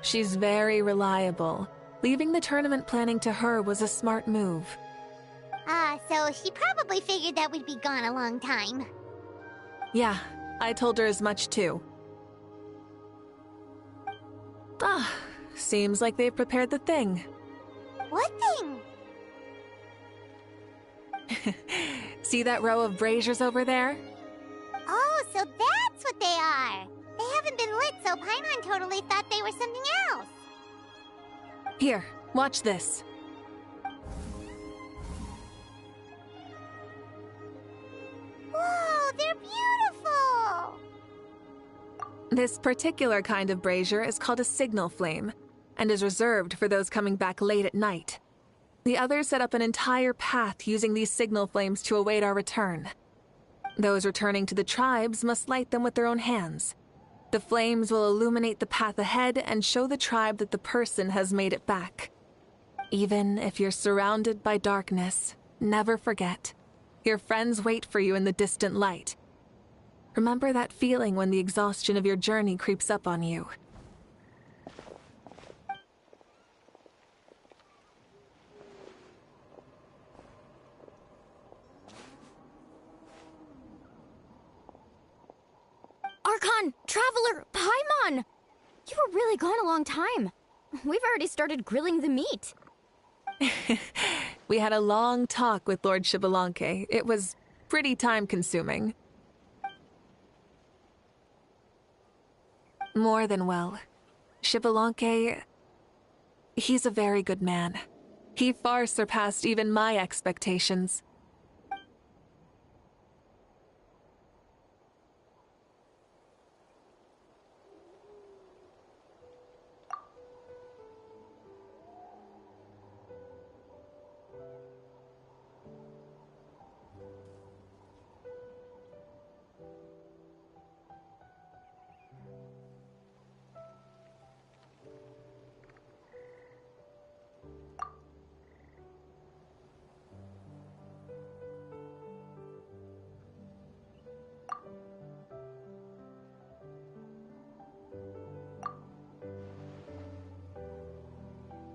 She's very reliable. Leaving the tournament planning to her was a smart move. So she probably figured that we'd be gone a long time. Yeah, I told her as much too. Seems like they've prepared the thing. What thing? See that row of braziers over there? Oh, so that's what they are. They haven't been lit, so Paimon totally thought they were something else. Here, watch this. Whoa, they're beautiful! This particular kind of brazier is called a signal flame, and is reserved for those coming back late at night. The others set up an entire path using these signal flames to await our return. Those returning to the tribes must light them with their own hands. The flames will illuminate the path ahead and show the tribe that the person has made it back. Even if you're surrounded by darkness, never forget. Your friends wait for you in the distant light. Remember that feeling when the exhaustion of your journey creeps up on you. Archon! Traveler! Paimon! You were really gone a long time. We've already started grilling the meat. We had a long talk with Lord Xbalanque. It was pretty time-consuming. More than well. Xbalanque, he's a very good man. He far surpassed even my expectations.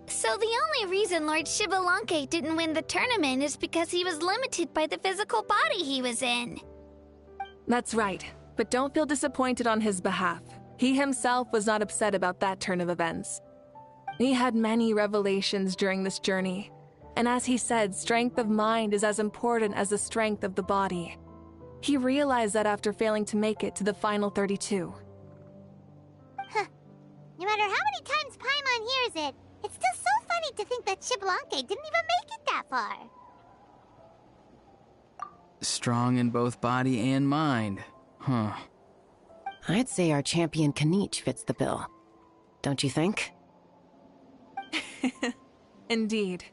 So the only reason Lord Xbalanque didn't win the tournament is because he was limited by the physical body he was in. That's right, but don't feel disappointed on his behalf. He himself was not upset about that turn of events. He had many revelations during this journey, and as he said, strength of mind is as important as the strength of the body. He realized that after failing to make it to the final 32. No matter how many times Paimon hears it, it's still so funny to think that Xbalanque didn't even make it that far. Strong in both body and mind. Huh. I'd say our champion Kanich fits the bill. Don't you think? Indeed.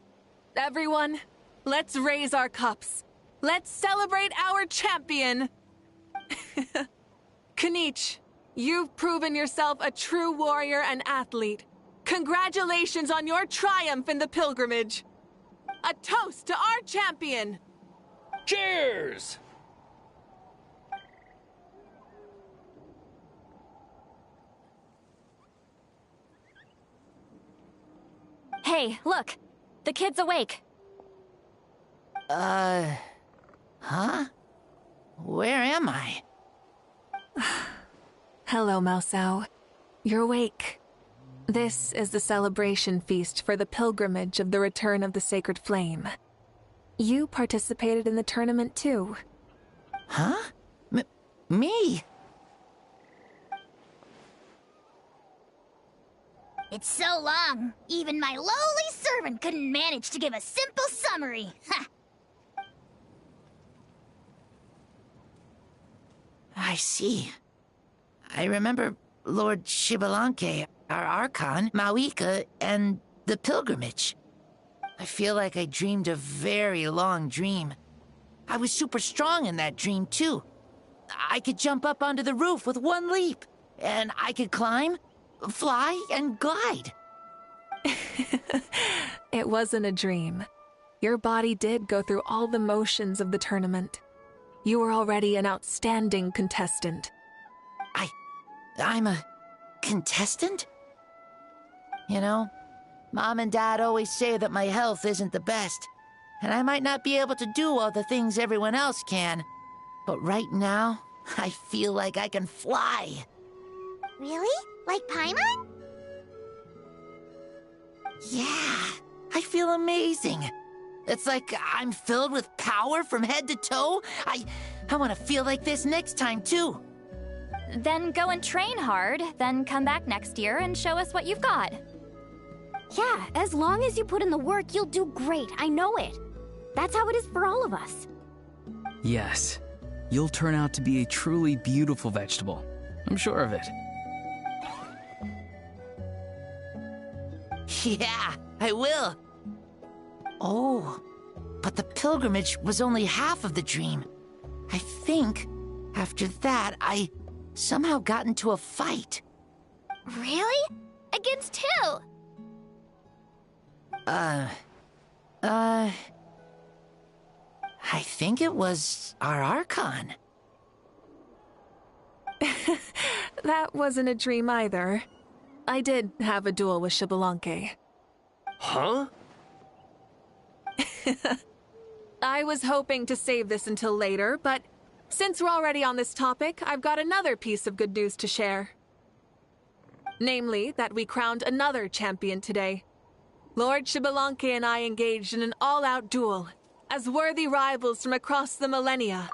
Everyone, let's raise our cups. Let's celebrate our champion! Kanich, you've proven yourself a true warrior and athlete. Congratulations on your triumph in the pilgrimage. A toast to our champion! Cheers! Hey, look! The kid's awake. Huh? Where am I? Hello, Mausau. You're awake. This is the celebration feast for the pilgrimage of the return of the sacred flame. You participated in the tournament too. Huh? Me? It's so long, even my lowly servant couldn't manage to give a simple summary. Ha! I see. I remember Lord Xbalanque, our Archon, mauvika, and the pilgrimage. I feel like I dreamed a very long dream. I was super strong in that dream, too. I could jump up onto the roof with one leap, and I could climb, fly, and glide. It wasn't a dream. Your body did go through all the motions of the tournament. You were already an outstanding contestant. I'm a contestant? You know, Mom and Dad always say that my health isn't the best, and I might not be able to do all the things everyone else can. But right now, I feel like I can fly. Really? Like Paimon? Yeah, I feel amazing. It's like I'm filled with power from head to toe. I want to feel like this next time, too. Then go and train hard, then come back next year and show us what you've got. Yeah, as long as you put in the work, you'll do great. I know it. That's how it is for all of us. Yes, you'll turn out to be a truly beautiful vegetable. I'm sure of it. Yeah, I will. Oh, but the pilgrimage was only half of the dream. I think after that, I somehow got into a fight. Really? Against who? I think it was our Archon. That wasn't a dream either. I did have a duel with Xbalanque. Huh? I was hoping to save this until later, but since we're already on this topic, I've got another piece of good news to share. Namely, that we crowned another champion today. Lord Xbalanque and I engaged in an all-out duel, as worthy rivals from across the millennia.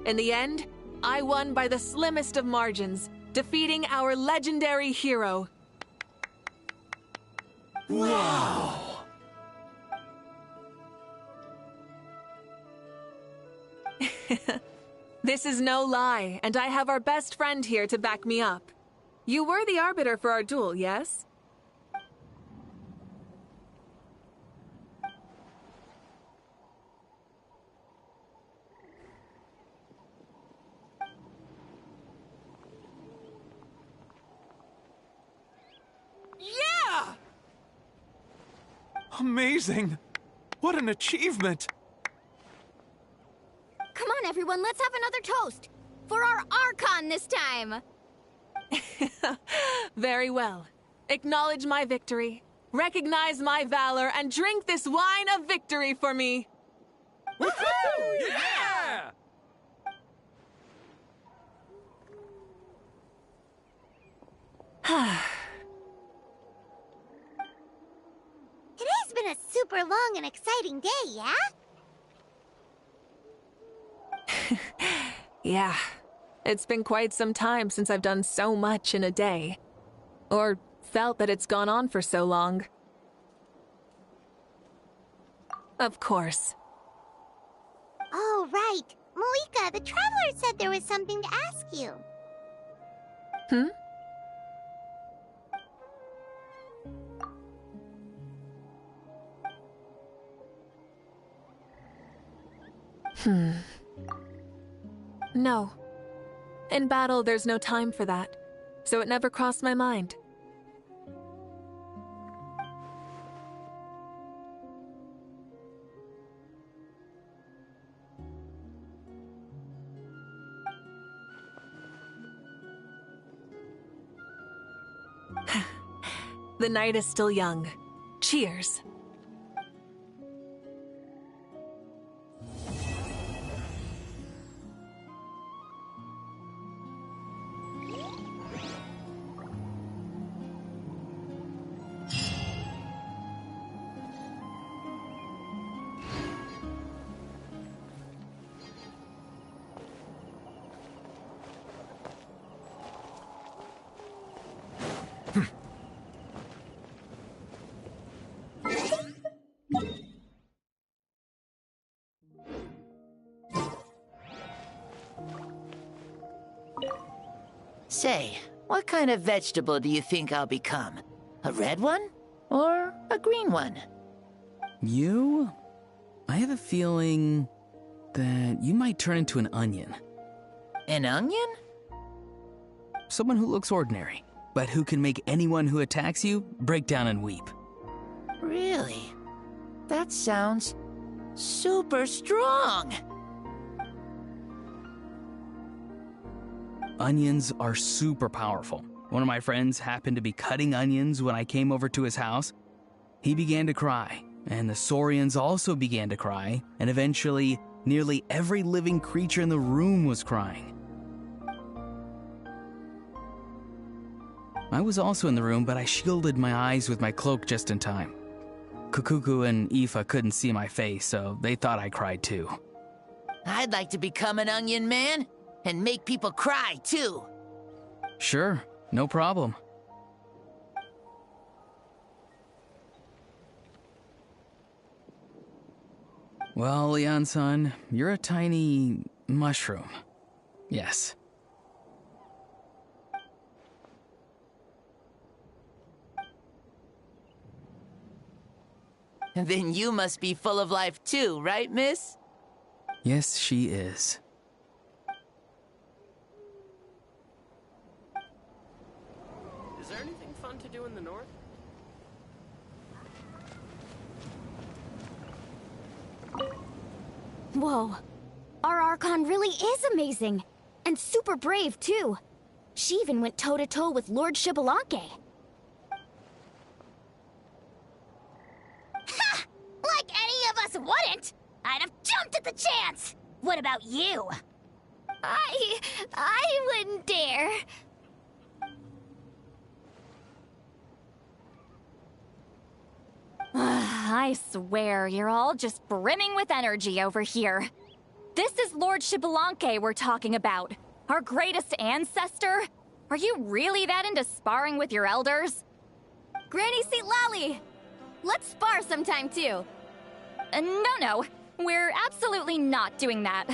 In the end, I won by the slimmest of margins, defeating our legendary hero. Wow! This is no lie, and I have our best friend here to back me up. You were the arbiter for our duel, yes? Yeah! Amazing! What an achievement! Come on, everyone, let's have another toast. For our Archon this time. Very well. Acknowledge my victory, recognize my valor, and drink this wine of victory for me. Woohoo! Yeah! Today's been a super long and exciting day, yeah? Yeah, it's been quite some time since I've done so much in a day. Or felt that it's gone on for so long. Of course. Oh, right. Mauvika, the Traveler said there was something to ask you. No. In battle, there's no time for that, so it never crossed my mind. The night is still young. Cheers. Say, what kind of vegetable do you think I'll become? A red one? Or a green one? You? I have a feeling that you might turn into an onion. An onion? Someone who looks ordinary, but who can make anyone who attacks you break down and weep. Really? That sounds super strong. Onions are super powerful. One of my friends happened to be cutting onions when I came over to his house. He began to cry, and the Saurians also began to cry, and eventually, nearly every living creature in the room was crying. I was also in the room, but I shielded my eyes with my cloak just in time. Kukuku and Aoife couldn't see my face, so they thought I cried too. I'd like to become an onion man and make people cry too. Sure, no problem. Well, Leon-san, you're a tiny mushroom. Yes. Then you must be full of life too, right, miss? Yes, she is. Is there anything fun to do in the north? Whoa. Our Archon really is amazing. And super brave, too. She even went toe-to-toe with Lord Xbalanque. Ha! Like any of us wouldn't! I'd have jumped at the chance! What about you? I wouldn't dare. I swear, you're all just brimming with energy over here. This is Lord Xbalanque we're talking about. Our greatest ancestor? Are you really that into sparring with your elders? Granny St. Lolly! Let's spar sometime, too. No. We're absolutely not doing that.